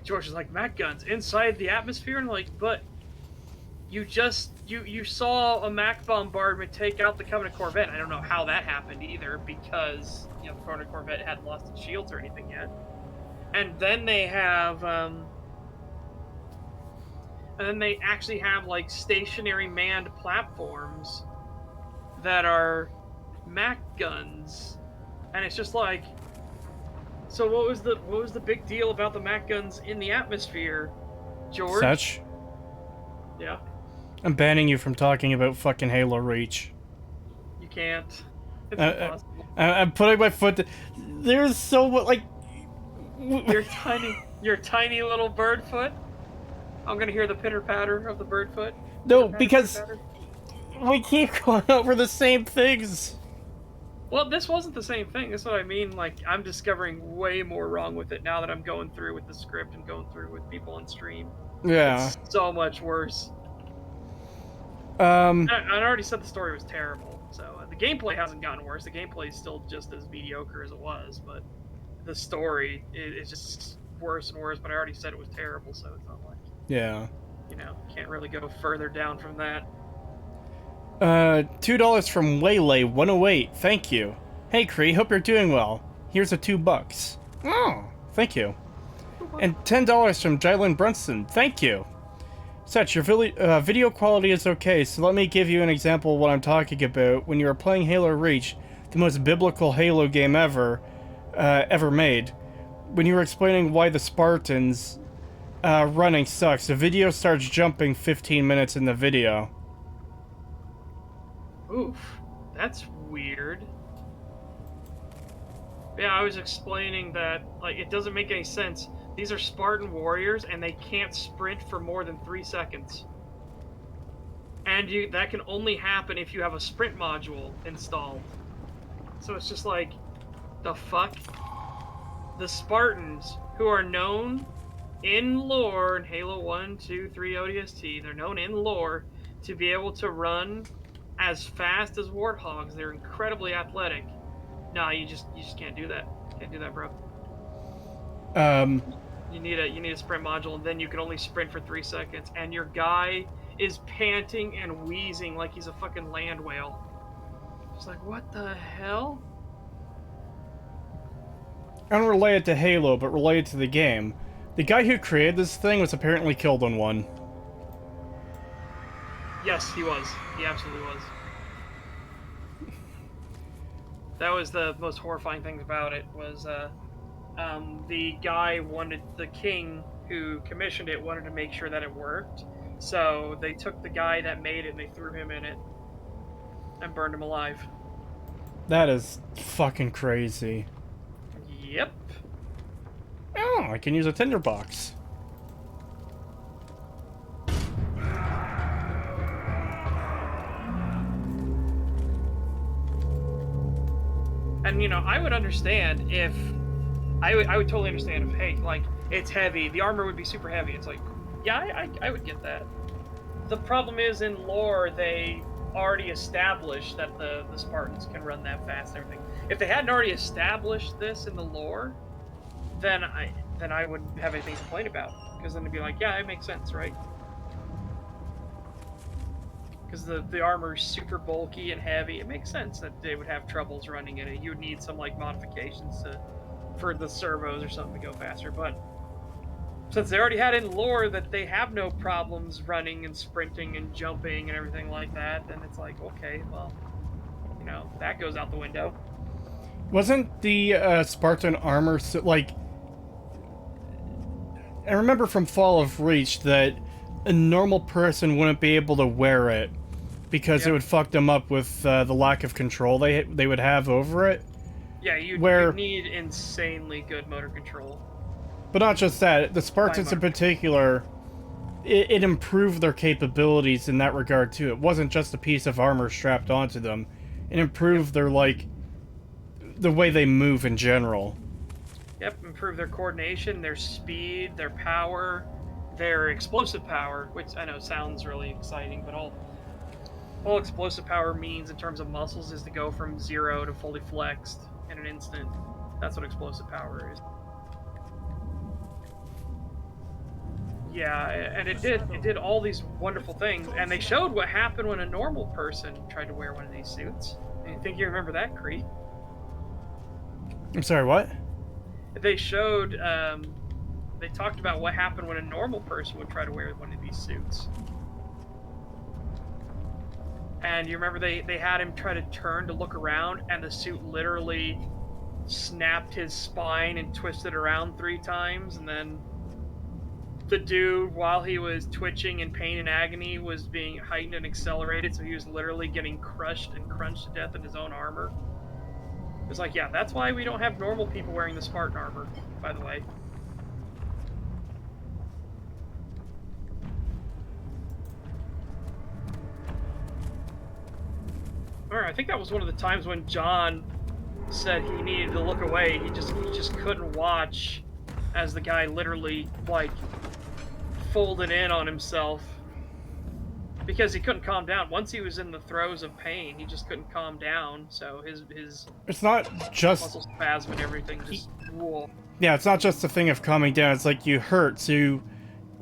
George is like, MAC guns inside the atmosphere? And I'm like, but you saw a MAC bombardment take out the Covenant Corvette. I don't know how that happened either, because, the Covenant Corvette hadn't lost its shields or anything yet. And then they have, and then they actually have, like, stationary manned platforms that are MAC guns. And it's just like, so what was the big deal about the MAC guns in the atmosphere, George? Such? Yeah. I'm banning you from talking about fucking Halo Reach. You can't. It's impossible. I'm putting my foot. There's so much, like. Your tiny little bird foot. I'm gonna hear the pitter patter of the bird foot. No, because we keep going over the same things. Well, this wasn't the same thing. That's what I mean. Like, I'm discovering way more wrong with it now that I'm going through with the script and going through with people on stream. Yeah. It's so much worse. I already said the story was terrible, so the gameplay hasn't gotten worse. The gameplay is still just as mediocre as it was, but the story is just worse and worse. But I already said it was terrible, so it's not like, yeah. Can't really go further down from that. $2 from Waylay108. Thank you. Hey, Cree, hope you're doing well. Here's a $2. Oh, thank you. And $10 from Jylan Brunson. Thank you. Such, your video quality is okay, so let me give you an example of what I'm talking about. When you are playing Halo Reach, the most biblical Halo game ever made, when you were explaining why the Spartans running sucks, the video starts jumping 15 minutes in the video. Oof, that's weird. Yeah, I was explaining that, like, it doesn't make any sense. These are Spartan warriors, and they can't sprint for more than 3 seconds. And that can only happen if you have a sprint module installed. So it's just like, the fuck? The Spartans, who are known in lore, in Halo 1, 2, 3 ODST, they're known in lore to be able to run as fast as warthogs. They're incredibly athletic. Nah, you just can't do that. Can't do that, bro. You need a sprint module, and then you can only sprint for 3 seconds. And your guy is panting and wheezing like he's a fucking land whale. It's like, what the hell? Unrelated to Halo, but related to the game. The guy who created this thing was apparently killed on one. Yes, he was. He absolutely was. That was the most horrifying thing about it, was the guy the king who commissioned it wanted to make sure that it worked. So they took the guy that made it and they threw him in it and burned him alive. That is fucking crazy. Yep. Oh, I can use a tinderbox. And, I would understand if... I would totally understand if, hey, like, it's heavy. The armor would be super heavy. It's like, yeah, I would get that. the problem is in lore they already established that the Spartans can run that fast and everything. If they hadn't already established this in the lore, then I wouldn't have anything to complain about, because then it'd be like, yeah, it makes sense, right? Because the armor is super bulky and heavy. It makes sense that they would have troubles running in it. You would need some like modifications for the servos or something to go faster. But since they already had in lore that they have no problems running and sprinting and jumping and everything like that, then it's like, okay, well, you know, that goes out the window. Wasn't the Spartan armor like? I remember from Fall of Reach that a normal person wouldn't be able to wear it because it would fuck them up with the lack of control they would have over it. Yeah, you need insanely good motor control. But not just that, the Spartans in particular, it improved their capabilities in that regard too. It wasn't just a piece of armor strapped onto them. It improved their, like, the way they move in general. Yep, improve their coordination, their speed, their power, their explosive power, which I know sounds really exciting, but all explosive power means in terms of muscles is to go from 0 to fully flexed in an instant. That's what explosive power is. Yeah, and it did all these wonderful things, and they showed what happened when a normal person tried to wear one of these suits. And you think you remember that, Cree? I'm sorry, what? They showed, they talked about what happened when a normal person would try to wear one of these suits. And you remember they had him try to turn to look around, and the suit literally snapped his spine and twisted around 3 times, and then the dude, while he was twitching in pain and agony, was being heightened and accelerated, so he was literally getting crushed and crunched to death in his own armor. It was like, yeah, that's why we don't have normal people wearing the Spartan armor, by the way. Alright, I think that was one of the times when John said he needed to look away. He just couldn't watch as the guy literally, like, folded in on himself because he couldn't calm down. Once he was in the throes of pain, he just couldn't calm down, so his it's not just muscle spasm and everything just whoa. Yeah, it's not just a thing of calming down. It's like you hurt, so you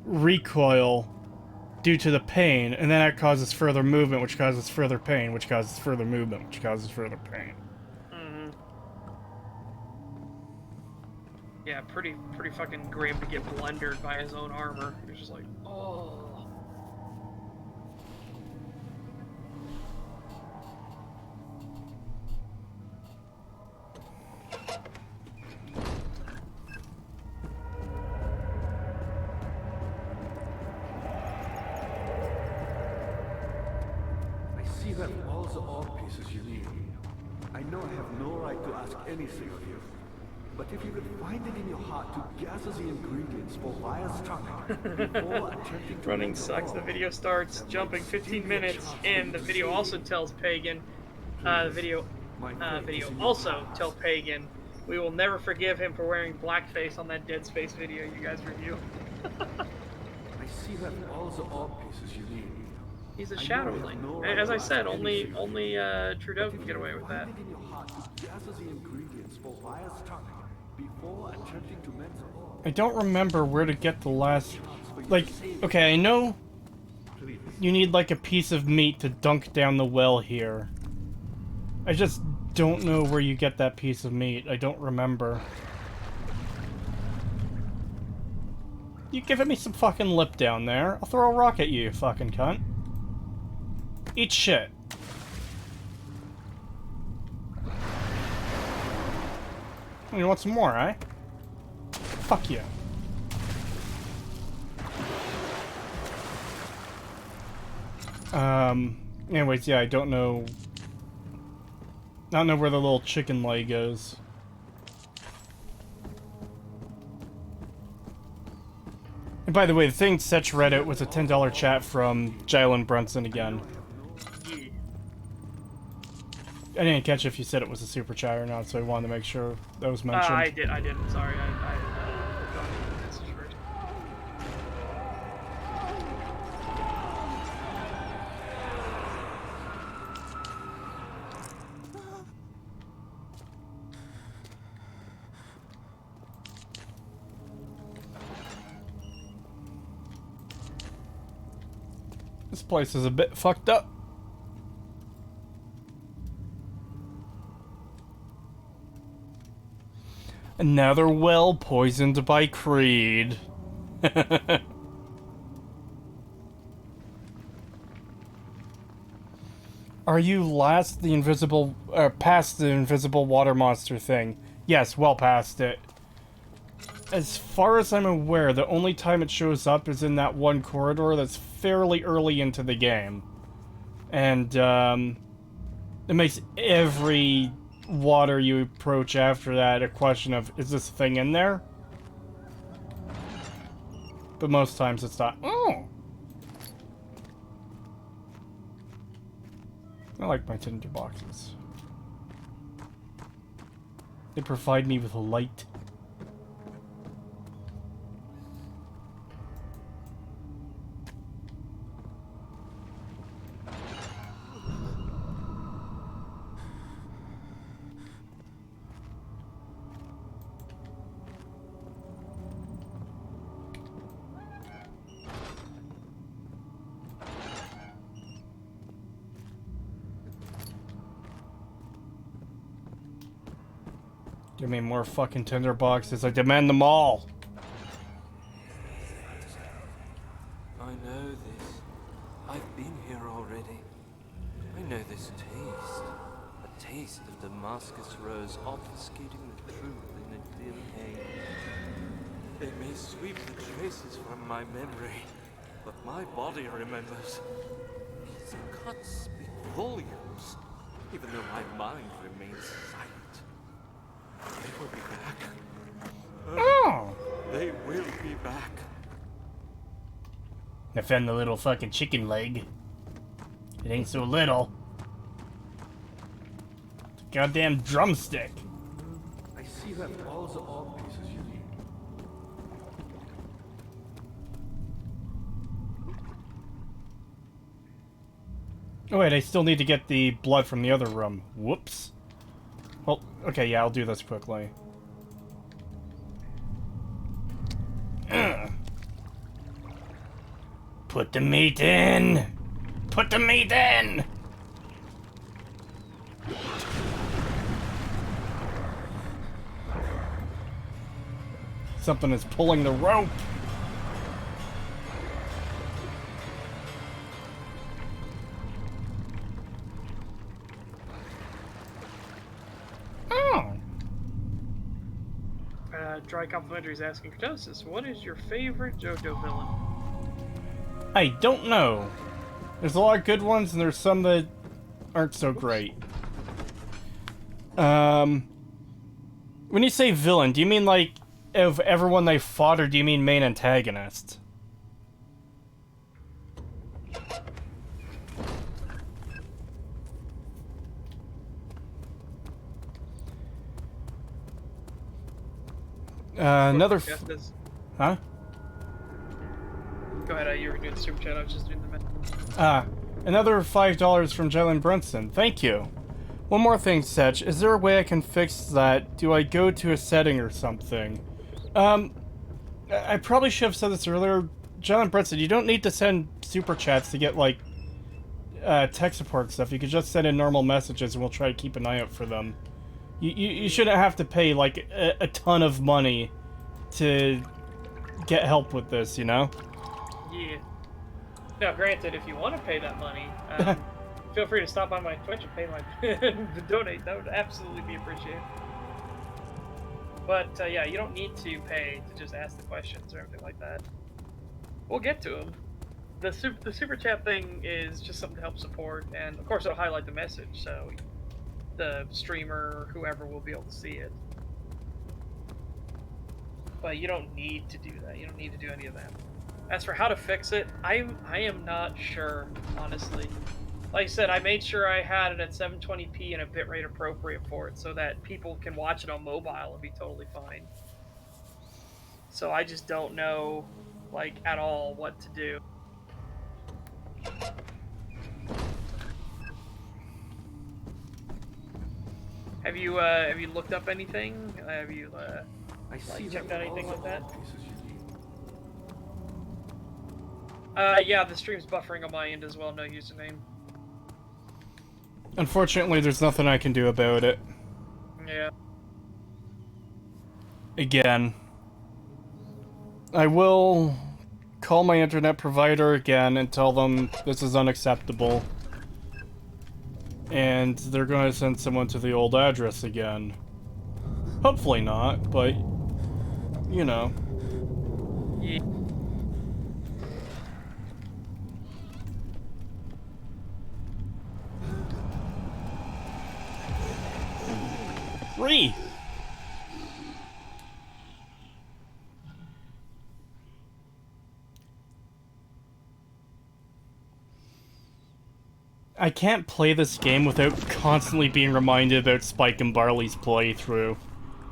recoil due to the pain, and then that causes further movement, which causes further pain, which causes further movement, which causes further pain. Yeah, pretty fucking grim to get blundered by his own armor. He was just like, oh. I see that all the ore pieces you need. I know I have no right to ask anything of you. But if you could find it in your heart to gather the ingredients for Vire's tonic before attempting to Running sucks. The video starts jumping 15 minutes in. The video also tells Pagan. The video also tells Pagan we will never forgive him for wearing blackface on that Dead Space video you guys review. I see that all the ore pieces you need. He's a shadowling. As I said, only Trudeau can get away with that. Find it in your heart to gather the ingredients for Vire's tonic before attempting to mend the ore. I don't remember where to get the last... Like, okay, I know you need, like, a piece of meat to dunk down the well here. I just don't know where you get that piece of meat. I don't remember. You giving me some fucking lip down there? I'll throw a rock at you, you fucking cunt. Eat shit. You want some more, eh? Fuck you. Anyways, yeah, I don't know where the little chicken leg goes. And by the way, the thing Setch Reddit was a $10 chat from Jalen Brunson again. I didn't catch if you said it was a super chat or not, so I wanted to make sure that was mentioned. I didn't. Sorry, I got the message first. This place is a bit fucked up. Another well poisoned by Creed. Are you past the invisible water monster thing? Yes, well past it. As far as I'm aware, the only time it shows up is in that one corridor that's fairly early into the game. And, it makes every water you approach after that a question of, is this thing in there? But most times it's not. Oh! I like my tinder boxes. They provide me with light. Give me more fucking tinder boxes. I demand them all. I know this. I've been here already. I know this taste. A taste of Damascus rose obfuscating the truth in a dim haze. It may sweep the traces from my memory, but my body remembers. These cuts speak volumes, even though my mind remains silent. They will be back. Oh! They will be back. I found the little fucking chicken leg. It ain't so little. It's a goddamn drumstick. I see that all the art pieces you need. Oh wait, I still need to get the blood from the other room. Whoops. Well, okay, yeah, I'll do this quickly. Put the meat in! Put the meat in! Something is pulling the rope! Oh! Dry Complimentary is asking Creetosis, what is your favorite JoJo villain? I don't know. There's a lot of good ones, and there's some that aren't so great. When you say villain, do you mean like of everyone they fought, or do you mean main antagonist? Another. Huh? Go ahead, you were doing the super chat, I was just doing the math. Another $5 from Jalen Brunson. Thank you. One more thing, Setch. Is there a way I can fix that? Do I go to a setting or something? I probably should have said this earlier. Jalen Brunson, you don't need to send super chats to get, like, tech support stuff. You could just send in normal messages and we'll try to keep an eye out for them. You shouldn't have to pay, like, a ton of money to get help with this, you know? Yeah. Now, granted, if you want to pay that money, feel free to stop on my Twitch and pay my donate. That would absolutely be appreciated. But yeah, you don't need to pay to just ask the questions or anything like that. We'll get to them. The super chat thing is just something to help support, and of course it'll highlight the message, so the streamer or whoever will be able to see it. But you don't need to do that. You don't need to do any of that. As for how to fix it, I am not sure, honestly. Like I said, I made sure I had it at 720p and a bitrate appropriate for it so that people can watch it on mobile and be totally fine. So I just don't know, like, at all what to do. Have you looked up anything? Have you I see checked out anything like that? Pieces you need. Yeah, the stream's buffering on my end as well, no username. Unfortunately, there's nothing I can do about it. Yeah. Again. I will call my internet provider again and tell them this is unacceptable. And they're gonna send someone to the old address again. Hopefully not, but, you know. Yeah. Free! I can't play this game without constantly being reminded about Spike and Barley's playthrough.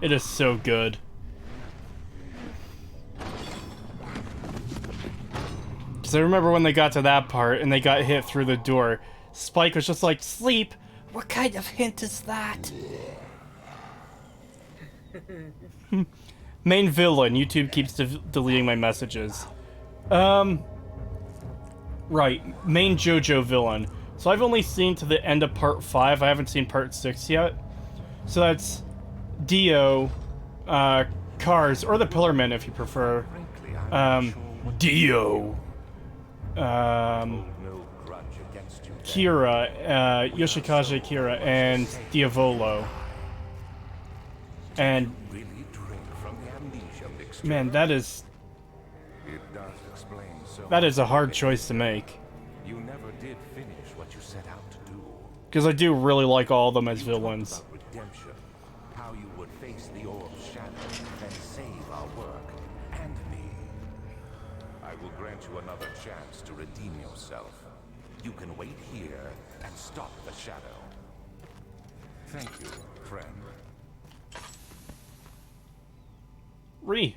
It is so good. Because I remember when they got to that part and they got hit through the door, Spike was just like, "Sleep? What kind of hint is that?" Main villain. YouTube keeps deleting my messages. Right. Main JoJo villain. So I've only seen to the end of part 5. I haven't seen part 6 yet. So that's Dio, Cars, or the Pillarmen if you prefer. Dio. Kira, Yoshikage Kira, and Diavolo. And man, that is a hard choice to make. You never did finish what you set out to do. Because I do really like all of them as villains. About redemption, how you would face the orb's shadow and save our work and me. I will grant you another chance to redeem yourself. You can wait here and stop the shadow. Thank you, friend. Re.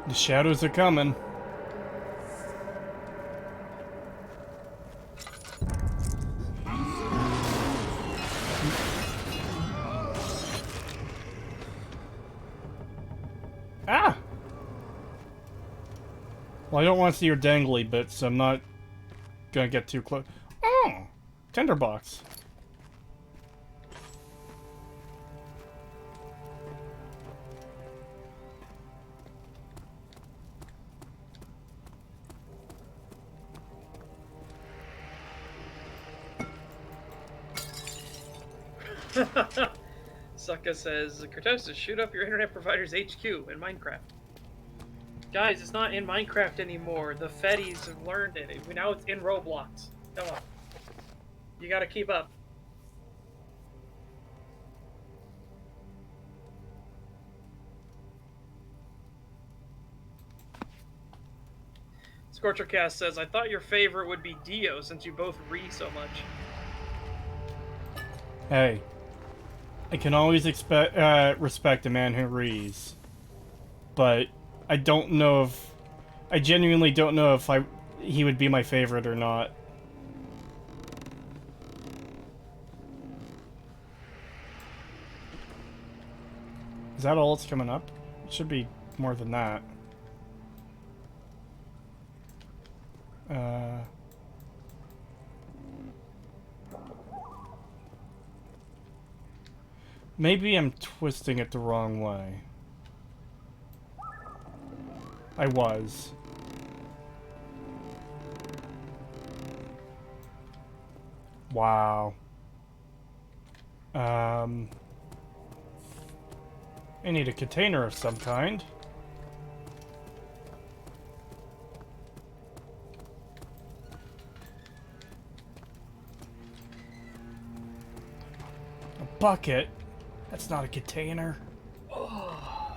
The shadows are coming. Ah! Well, I don't want to see your dangly bits, so I'm not gonna get too close. Oh! Tinderbox. Sucka says, Creetosis, shoot up your internet provider's HQ in Minecraft. Guys, it's not in Minecraft anymore. The Fetties have learned it. Now it's in Roblox. Come on. You gotta keep up. Scorchercast says, I thought your favorite would be Dio since you both re so much. Hey. I can always respect a man who reads. But I don't know if... I genuinely don't know if he would be my favorite or not. Is that all that's coming up? It should be more than that. Maybe I'm twisting it the wrong way. I was. Wow. I need a container of some kind. A bucket? That's not a container. Oh.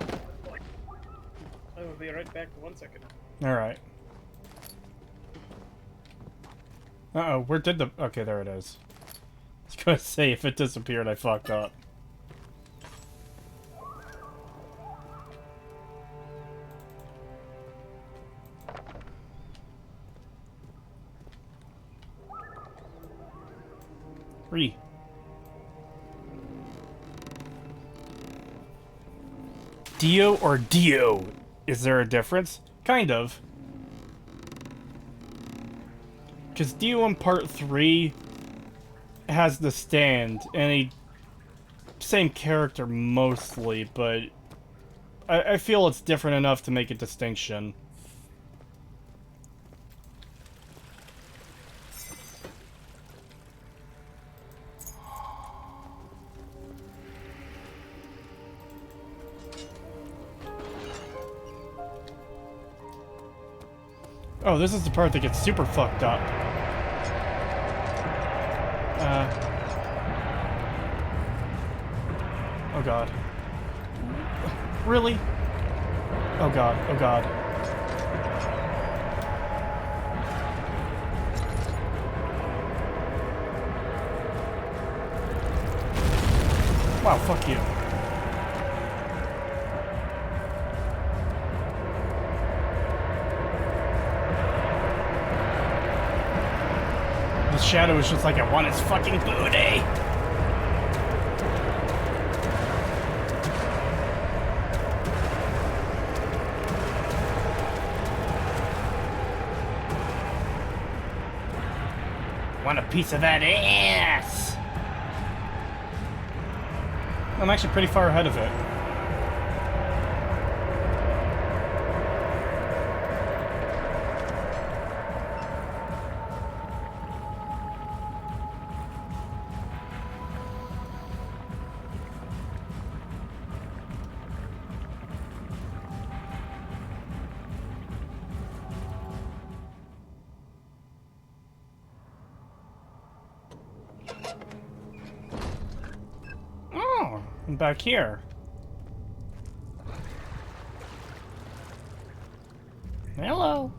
I will be right back for 1 second. Alright. Uh-oh, where did the... Okay, there it is. I was gonna say, if it disappeared, I fucked up. Dio or Dio? Is there a difference? Kind of. Because Dio in Part 3 has the stand, and he... Same character mostly, but... I feel it's different enough to make a distinction. Oh, this is the part that gets super fucked up. Oh god. Really? Oh god, oh god. Wow, fuck you. The shadow is just like, I want his fucking booty! Want a piece of that ass! I'm actually pretty far ahead of it. Oh, I'm back here. Hello.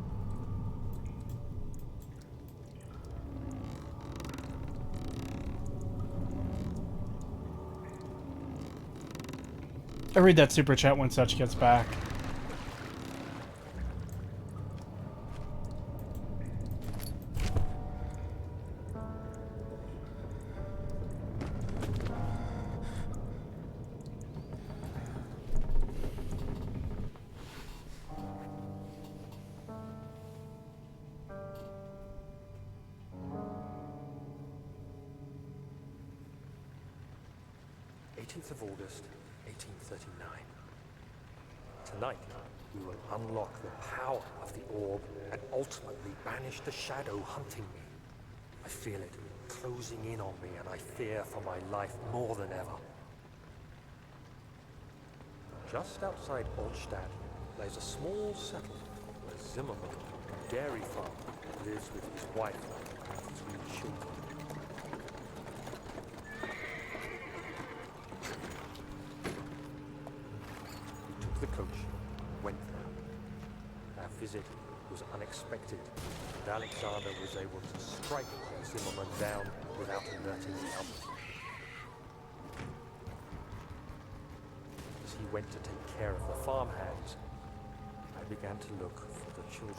I'll read that super chat when Such gets back. Of August, 1839. Tonight, we will unlock the power of the orb and ultimately banish the shadow hunting me. I feel it closing in on me, and I fear for my life more than ever. Just outside Olstadt lies a small settlement where Zimmerman, a dairy farmer, lives with his wife and 3 children. The coach went there. Our visit was unexpected, and Alexander was able to strike Zimmerman down without alerting the others. As he went to take care of the farmhands, I began to look for the children.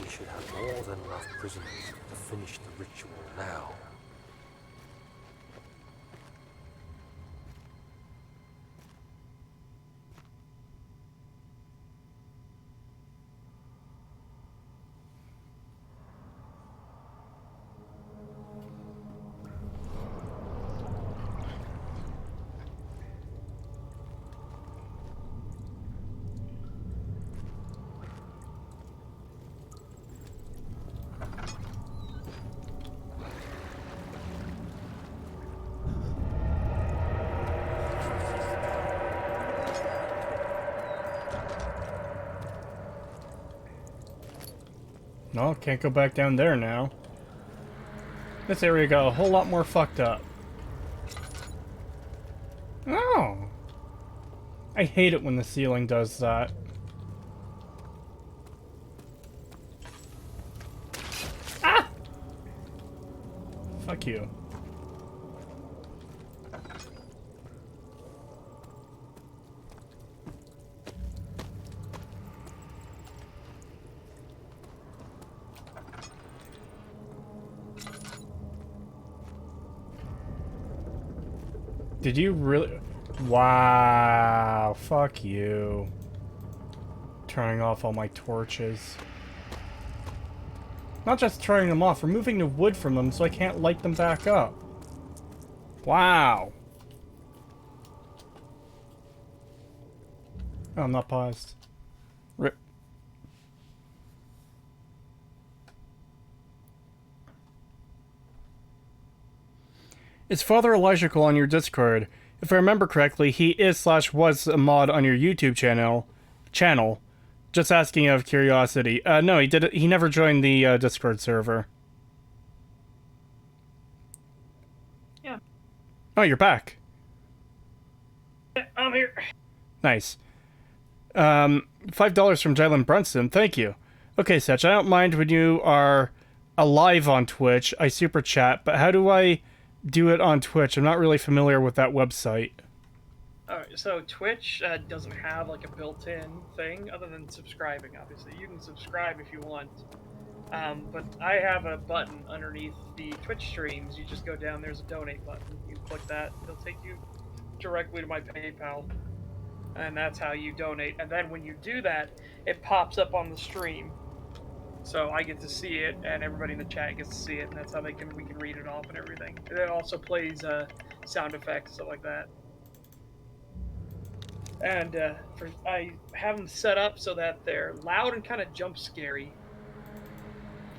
We should have more than enough prisoners to finish the ritual now. No, can't go back down there now. This area got a whole lot more fucked up. Oh! I hate it when the ceiling does that. Ah! Fuck you. Did you really? Wow. Fuck you. Turning off all my torches. Not just turning them off, removing the wood from them so I can't light them back up. Wow. Oh, I'm not paused. Rip. Is Father Elijah on your Discord? If I remember correctly, he is/was a mod on your YouTube channel. Just asking out of curiosity. No, he never joined the Discord server. Yeah. Oh, you're back. Yeah, I'm here. Nice. $5 from Jalen Brunson. Thank you. Okay, Setch, I don't mind when you are alive on Twitch. I super chat, but how do I do it on Twitch? I'm not really familiar with that website. Alright, so Twitch doesn't have like a built-in thing other than subscribing, obviously. You can subscribe if you want. But I have a button underneath the Twitch streams. You just go down, there's a donate button. You click that, it'll take you directly to my PayPal. And that's how you donate. And then when you do that, it pops up on the stream. So I get to see it, and everybody in the chat gets to see it, and that's how we can read it off and everything. And it also plays sound effects, stuff like that. And I have them set up so that they're loud and kind of jump scary.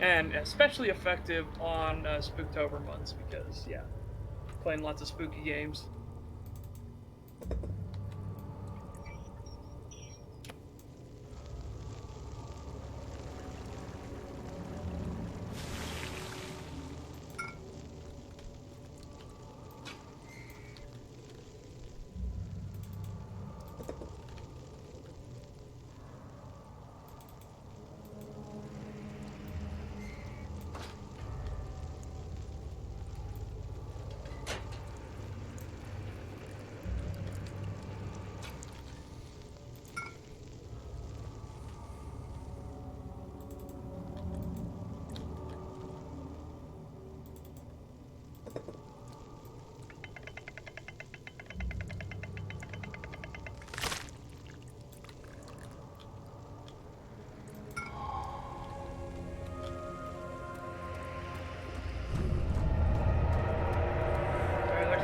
And especially effective on Spooktober months, because, yeah, playing lots of spooky games.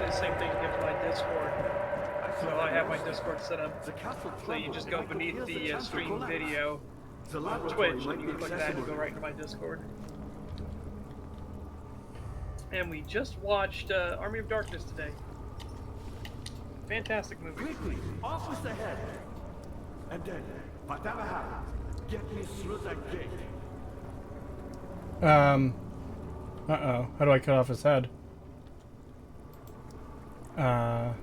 Same thing you get to my Discord. So I have my Discord set up. So you just go beneath the stream video on Twitch, and you click that and you go right into my Discord. And we just watched Army of Darkness today. Fantastic movie. Quickly, office ahead. And then, whatever happens, get me through that gate. Uh-oh. How do I cut off his head? Oh.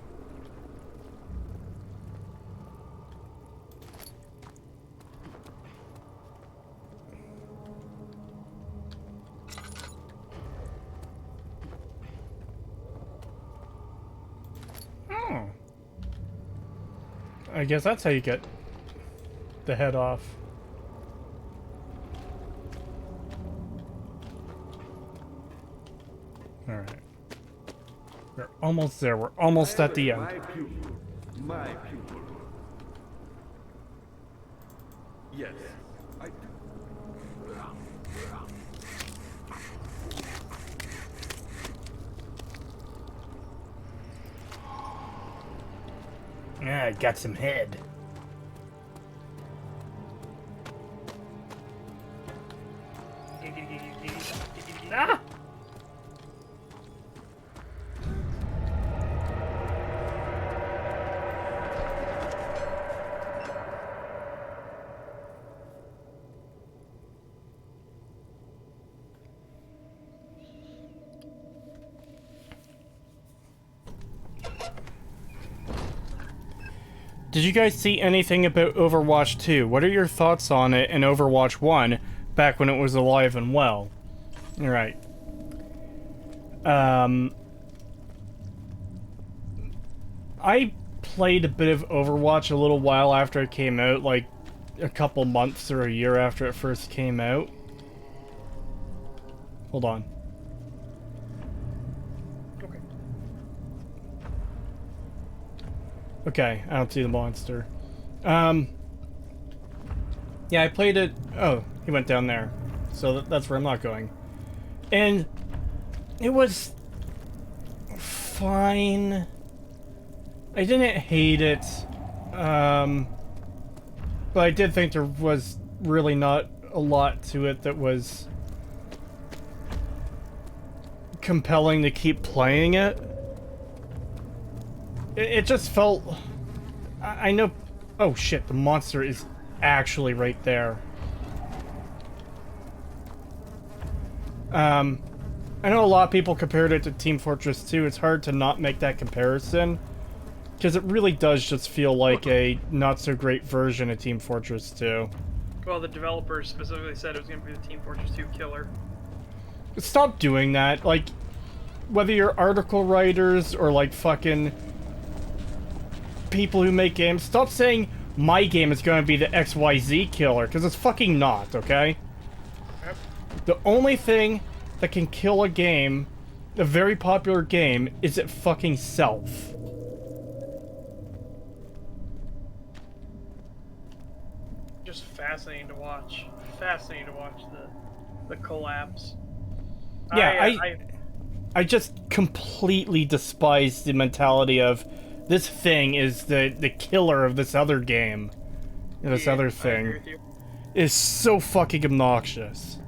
I guess that's how you get the head off. All right. We're almost there. We're almost at the end. My pupil. My pupil. Yes, I do. Yeah, I got some head. Ah! Did you guys see anything about Overwatch 2? What are your thoughts on it in Overwatch 1 back when it was alive and well? Alright. I played a bit of Overwatch a little while after it came out, like a couple months or a year after it first came out. Hold on. Okay. Okay, I don't see the monster. Yeah, I played it... Oh, he went down there. So that's where I'm not going. And it was fine. I didn't hate it. But I did think there was really not a lot to it that was compelling to keep playing it. It just felt... I know... Oh shit, the monster is actually right there. I know a lot of people compared it to Team Fortress 2. It's hard to not make that comparison, because it really does just feel like a not-so-great version of Team Fortress 2. Well, the developers specifically said it was going to be the Team Fortress 2 killer. Stop doing that. Like, whether you're article writers or, like, fucking people who make games, stop saying my game is going to be the XYZ killer, because it's fucking not, okay? Yep. The only thing that can kill a game, a very popular game, is it fucking self. Just fascinating to watch. Fascinating to watch the collapse. Yeah, I just completely despise the mentality of this thing is the killer of this other game. This other I thing agree with you. is so fucking obnoxious.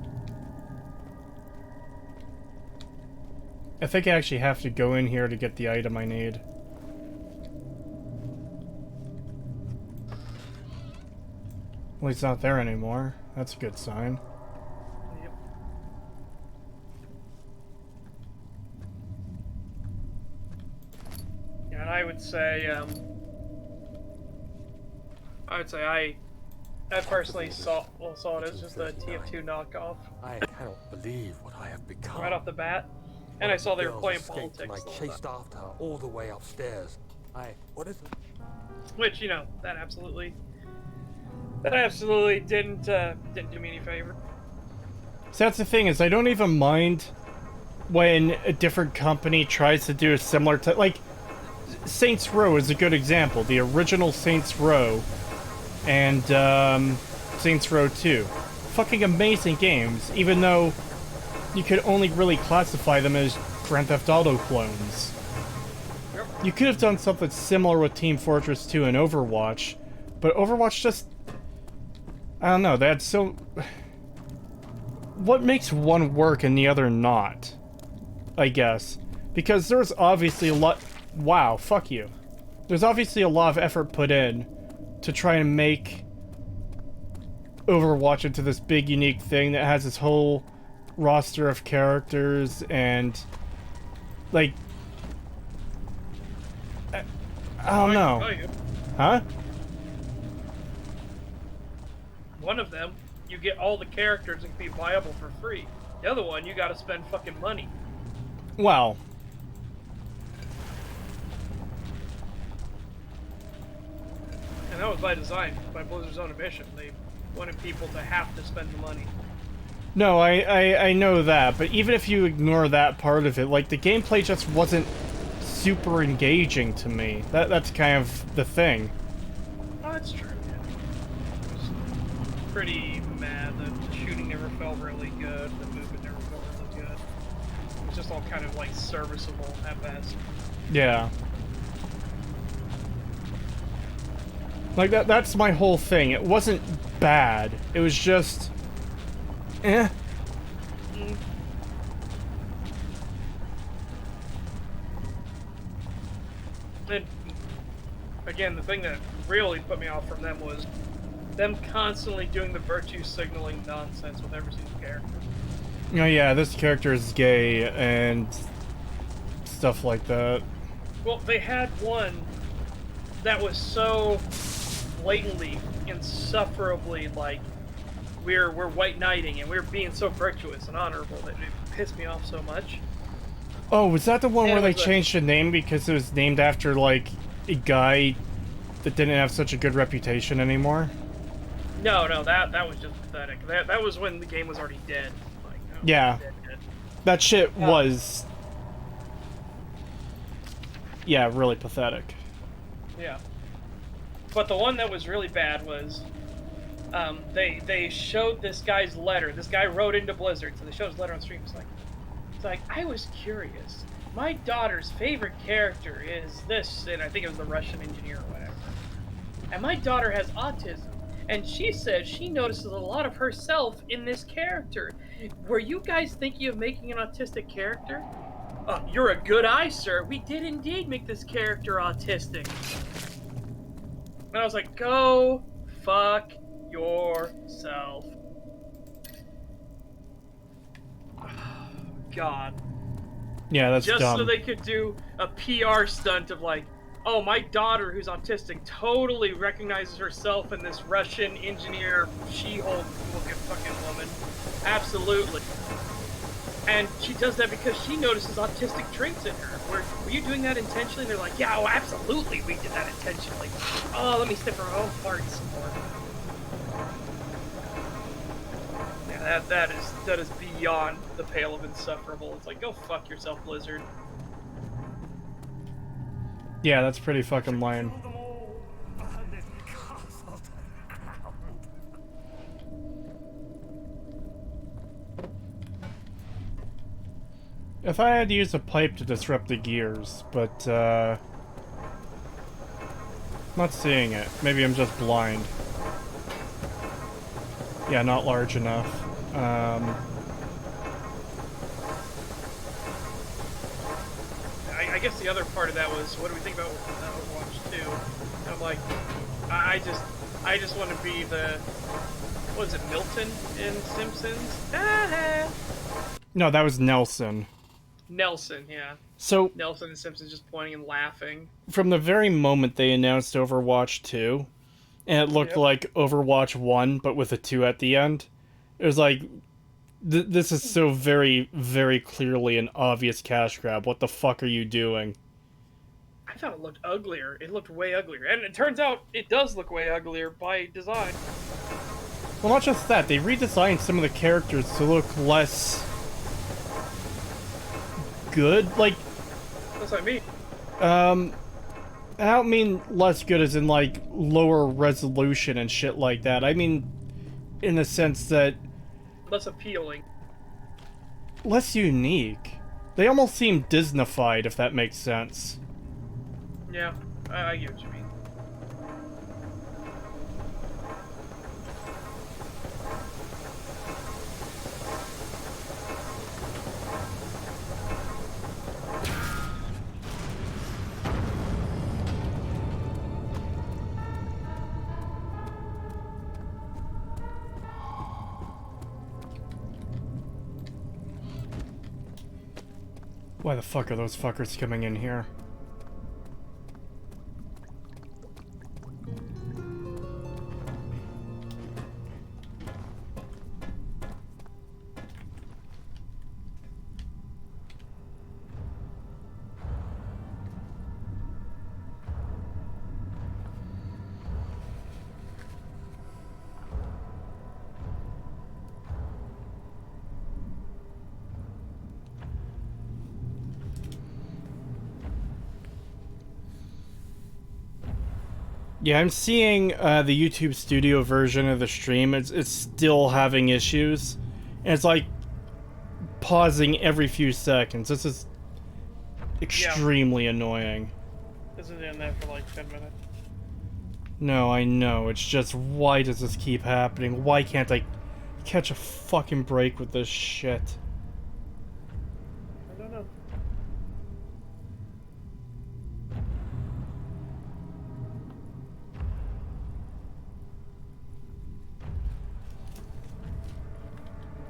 I think I actually have to go in here to get the item I need. Well, he's not there anymore. That's a good sign. Yep. Yeah, and I would say I personally saw it as just a TF2 knockoff I cannot believe what I have become. right off the bat, and I saw they were Girls playing escaped politics, and I the whole chased time. after her all the way upstairs. What is it? Which, you know, that absolutely didn't do me any favor. So that's the thing, is I don't even mind when a different company tries to do a similar like Saints Row is a good example. The original Saints Row and Saints Row 2. Fucking amazing games, even though you could only really classify them as Grand Theft Auto clones. Yep. You could have done something similar with Team Fortress 2 and Overwatch, but Overwatch just... I don't know, they had so... What makes one work and the other not? I guess. Because there's obviously a lot... Wow, fuck you. There's obviously a lot of effort put in to try and make Overwatch into this big, unique thing that has this whole roster of characters and... Like... I don't know. Tell you, Huh? one of them, you get all the characters and can be viable for free. The other one, you got to spend fucking money. Well... And that was by design, by Blizzard's own admission. They wanted people to have to spend the money. No, I know that, but even if you ignore that part of it, like, the gameplay just wasn't super engaging to me. That's kind of the thing. Oh, that's true, yeah. It was pretty mad. The shooting never felt really good. The movement never felt really good. It was just all kind of, like, serviceable at best. Yeah. Like, that's my whole thing. It wasn't bad. It was just... Eh. And again, the thing that really put me off from them was them constantly doing the virtue signaling nonsense with every single character. Oh yeah, this character is gay, and... stuff like that. Well, they had one that was so blatantly, insufferably, like, we're white knighting and we're being so virtuous and honorable that it pissed me off so much. Oh, was that the one Yeah, where it they was changed the name because it was named after, like, a guy that didn't have such a good reputation anymore? No, that was just pathetic. That was when the game was already dead. Like, oh, Yeah. dead. That shit was... Yeah, really pathetic. Yeah. But the one that was really bad was, they showed this guy's letter. This guy wrote into Blizzard, so they showed his letter on stream. It's like, I was curious. My daughter's favorite character is this, and I think it was the Russian engineer or whatever. And my daughter has autism, and she says she notices a lot of herself in this character. Were you guys thinking of making an autistic character? You're a good eye, sir. We did indeed make this character autistic. And I was like, go fuck yourself. God. Yeah, that's Just dumb. so they could do a PR stunt of like, oh, my daughter who's autistic totally recognizes herself in this Russian engineer She-Hulk looking fucking woman. Absolutely. And she does that because she notices autistic traits in her. Were you doing that intentionally? And they're like, yeah, oh, absolutely, we did that intentionally. Oh, let me sniff her own farts some more. Yeah, that is beyond the pale of insufferable. It's like, go fuck yourself, Blizzard. Yeah, that's pretty fucking lame. If I had to use a pipe to disrupt the gears, but, not seeing it. Maybe I'm just blind. Yeah, not large enough. I guess the other part of that was, what do we think about Overwatch 2? And I'm like, I just want to be the, what is it, Milton in Simpsons? No, that was Nelson. Nelson, yeah. So, Nelson and Simpsons just pointing and laughing. from the very moment they announced Overwatch 2, and it looked like Overwatch 1, but with a 2 at the end, it was like, this is so very, very clearly an obvious cash grab. What the fuck are you doing? I thought it looked uglier. It looked way uglier. And it turns out it does look way uglier by design. Well, not just that, they redesigned some of the characters to look less good. Like, That's what I mean. I don't mean less good as in, like, lower resolution and shit like that. I mean, in the sense that Less appealing. less unique. They almost seem Disney-fied, if that makes sense. Yeah, I get what you mean. Why the fuck are those fuckers coming in here? Yeah, I'm seeing the YouTube Studio version of the stream. It's still having issues. And it's like pausing every few seconds. This is extremely annoying. This is in there for like 10 minutes. No, I know. It's just, why does this keep happening? Why can't I catch a fucking break with this shit? I don't know.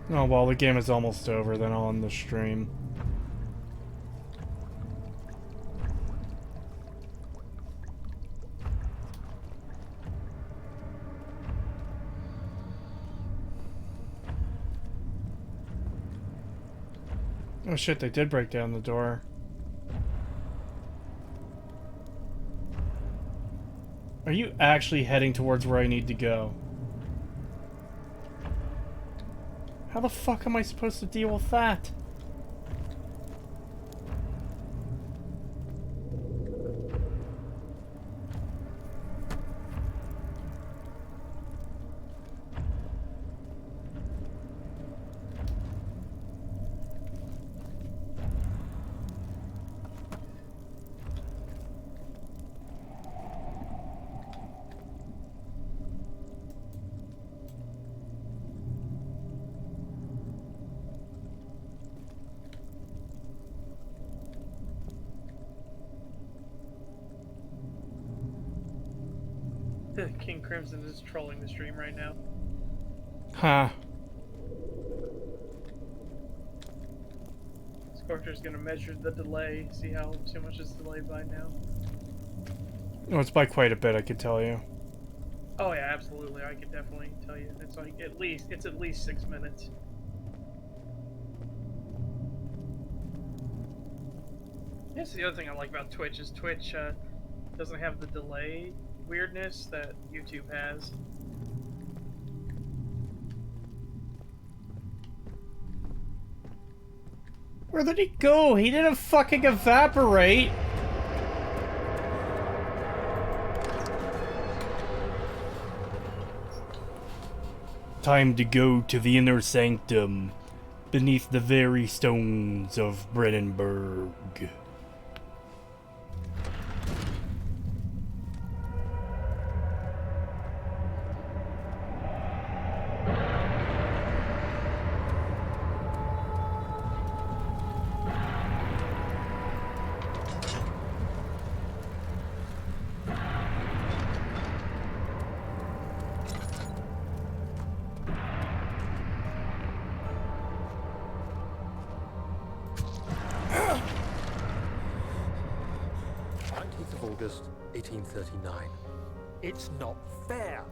Oh, well, the game is almost over, then I'll end the stream. Oh shit, they did break down the door. Are you actually heading towards where I need to go? How the fuck am I supposed to deal with that? King Crimson is trolling the stream right now. Huh. Scorcher's gonna measure the delay, see how too much is delayed by now. Oh, it's by quite a bit, I could tell you. Oh yeah, absolutely. I could definitely tell you. It's like at least 6 minutes. That's the other thing I like about Twitch is Twitch doesn't have the delay weirdness that YouTube has. Where did he go? He didn't fucking evaporate! Time to go to the inner sanctum, beneath the very stones of Brennenburg. August 1839. It's not fair.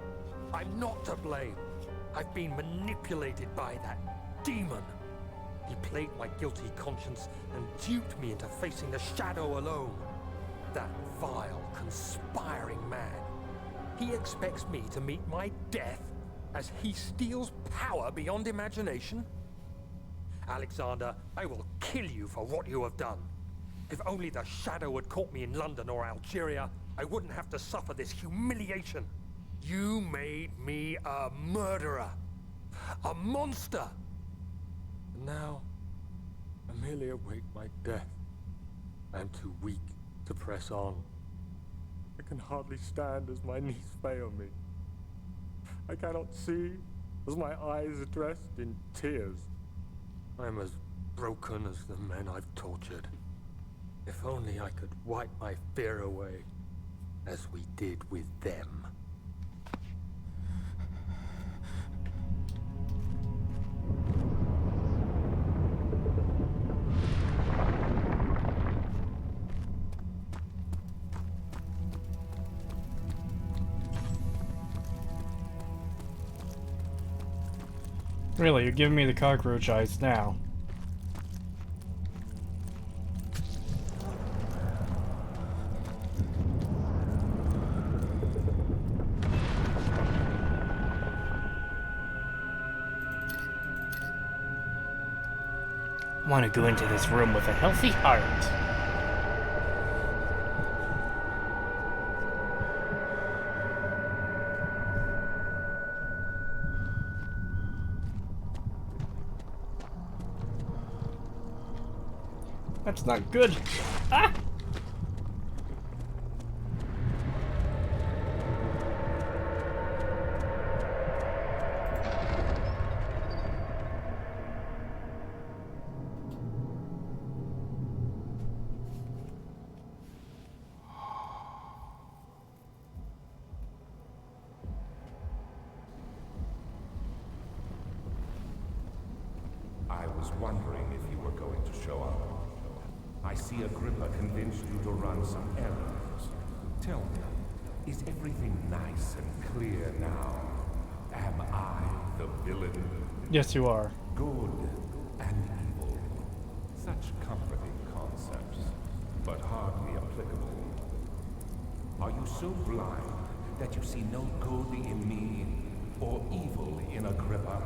I'm not to blame. I've been manipulated by that demon. He played my guilty conscience and duped me into facing the shadow alone. That vile, conspiring man. He expects me to meet my death as he steals power beyond imagination. Alexander, I will kill you for what you have done. If only the shadow had caught me in London or Algeria, I wouldn't have to suffer this humiliation. You made me a murderer. A monster. And now, I merely await my death. I am too weak to press on. I can hardly stand as my knees fail me. I cannot see as my eyes are dressed in tears. I am as broken as the men I've tortured. If only I could wipe my fear away, as we did with them. Really, you're giving me the cockroach eyes now. I want to go into this room with a healthy heart. That's not good. Ah! I was wondering if you were going to show up. I see Agrippa convinced you to run some errands. Tell me, is everything nice and clear now? Am I the villain? Yes, you are. Good and evil. Such comforting concepts, but hardly applicable. Are you so blind that you see no good in me or evil in Agrippa?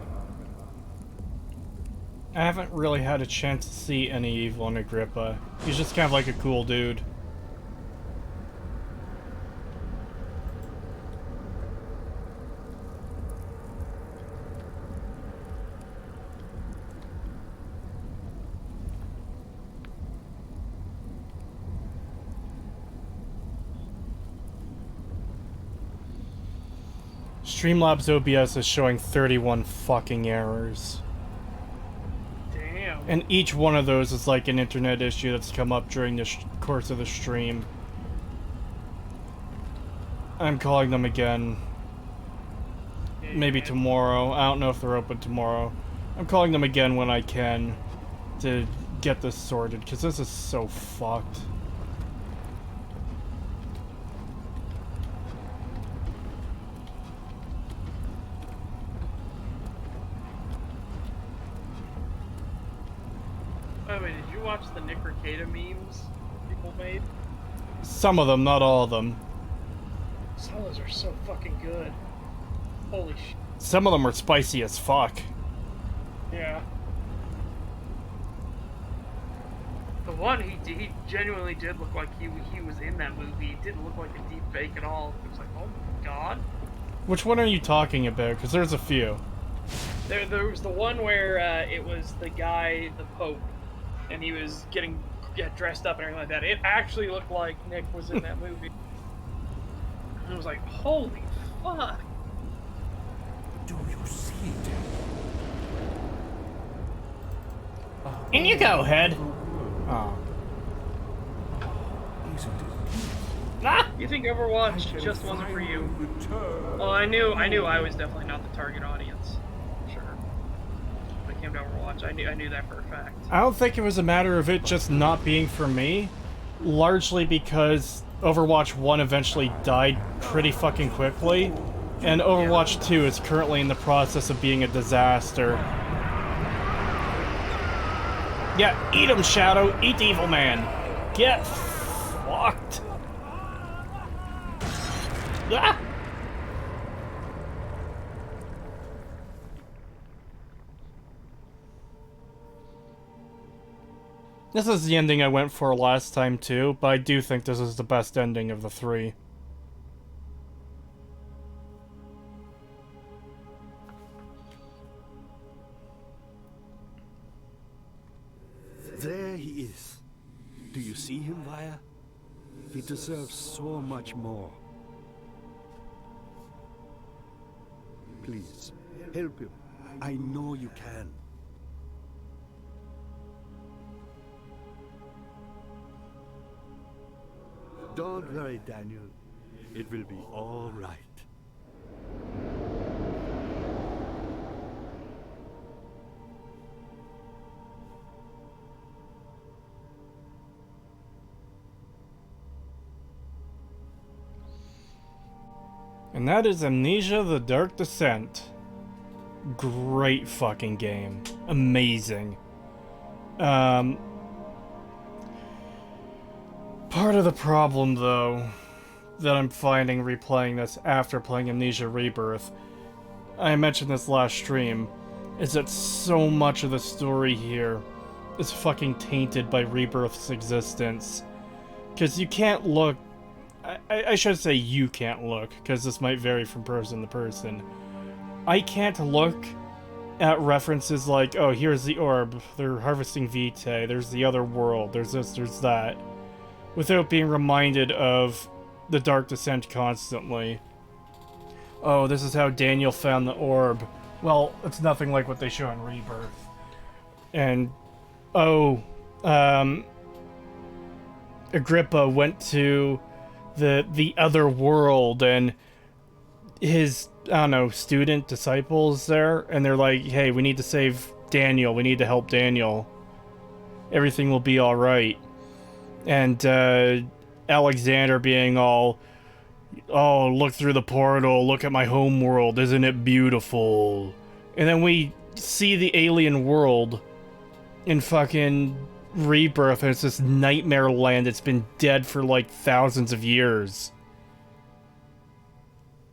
I haven't really had a chance to see any evil in Agrippa. He's just kind of like a cool dude. Streamlabs OBS is showing 31 fucking errors. Damn. And each one of those is like an internet issue that's come up during the course of the stream. I'm calling them again. Yeah, Maybe man. tomorrow. I don't know if they're open tomorrow. I'm calling them again when I can to get this sorted, because this is so fucked. By the way, did you watch the Nick Rekieta memes people made? Some of them, not all of them. Some of those are so fucking good. Holy shit. Some of them are spicy as fuck. Yeah. The one he genuinely did look like he was in that movie. He didn't look like a deep fake at all. It was like, oh my god. Which one are you talking about? Because there's a few. There was the one where it was the guy, the Pope, and he was getting dressed up and everything like that. It actually looked like Nick was in that movie. And I was like, holy fuck. Do you see it? In you go, head. Oh. Isn't it? Ah! You think Overwatch just wasn't for you? Well, I knew I was definitely not the target audience. Sure. When it came to Overwatch, I knew that for a fact. I don't think it was a matter of it just not being for me, largely because Overwatch 1 eventually died pretty fucking quickly, and Overwatch 2 is currently in the process of being a disaster. Yeah, eat him, Shadow. Eat the evil man. Get fucked. Ah! This is the ending I went for last time too, but I do think this is the best ending of the three. There he is. Do you see him, Vaya? He deserves so much more. Please, help him. I know you can. Don't worry, Daniel. It will be all right. And that is Amnesia: The Dark Descent. Great fucking game. Amazing. Part of the problem, though, that I'm finding replaying this after playing Amnesia Rebirth, I mentioned this last stream, is that so much of the story here is fucking tainted by Rebirth's existence. Because you can't look... I should say you can't look, because this might vary from person to person. I can't look at references like, oh, here's the orb, they're harvesting Vitae, there's the other world, there's this, there's that, without being reminded of the Dark Descent constantly. Oh, this is how Daniel found the orb. Well, it's nothing like what they show in Rebirth. And, oh, Agrippa went to the other world, and his, I don't know, student, disciples there, and they're like, hey, we need to save Daniel, we need to help Daniel. Everything will be alright. And, Alexander being all, oh, look through the portal, look at my home world, isn't it beautiful? And then we see the alien world in fucking Rebirth, and it's this nightmare land that's been dead for like thousands of years.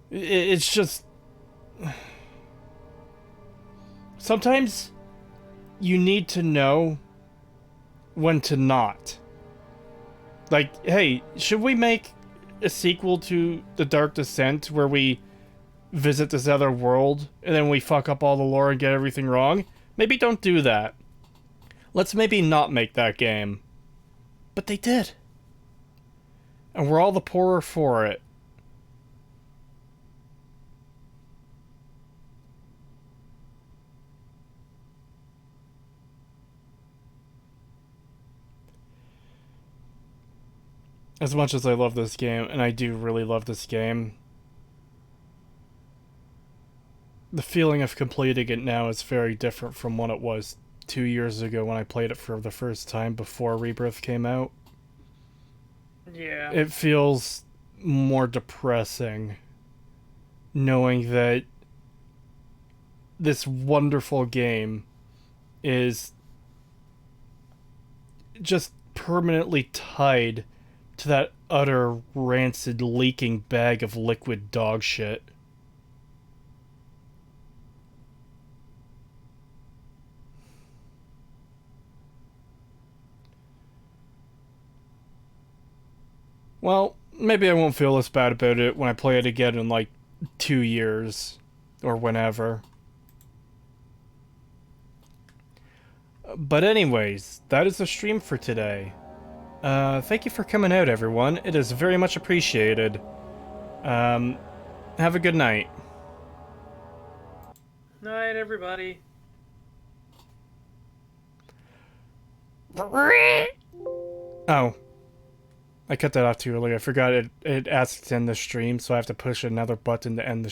It's just... Sometimes you need to know when to not. Like, hey, should we make a sequel to The Dark Descent where we visit this other world and then we fuck up all the lore and get everything wrong? Maybe don't do that. Let's maybe not make that game. But they did. And we're all the poorer for it. As much as I love this game, and I do really love this game, the feeling of completing it now is very different from what it was 2 years ago when I played it for the first time before Rebirth came out. Yeah. It feels more depressing knowing that this wonderful game is just permanently tied to that utter rancid leaking bag of liquid dog shit. Well, maybe I won't feel as bad about it when I play it again in like 2 years or whenever. But anyways, that is the stream for today. Thank you for coming out, everyone. It is very much appreciated. Have a good night. Night, everybody. Oh. I cut that off too early. I forgot it asked to end the stream, so I have to push another button to end the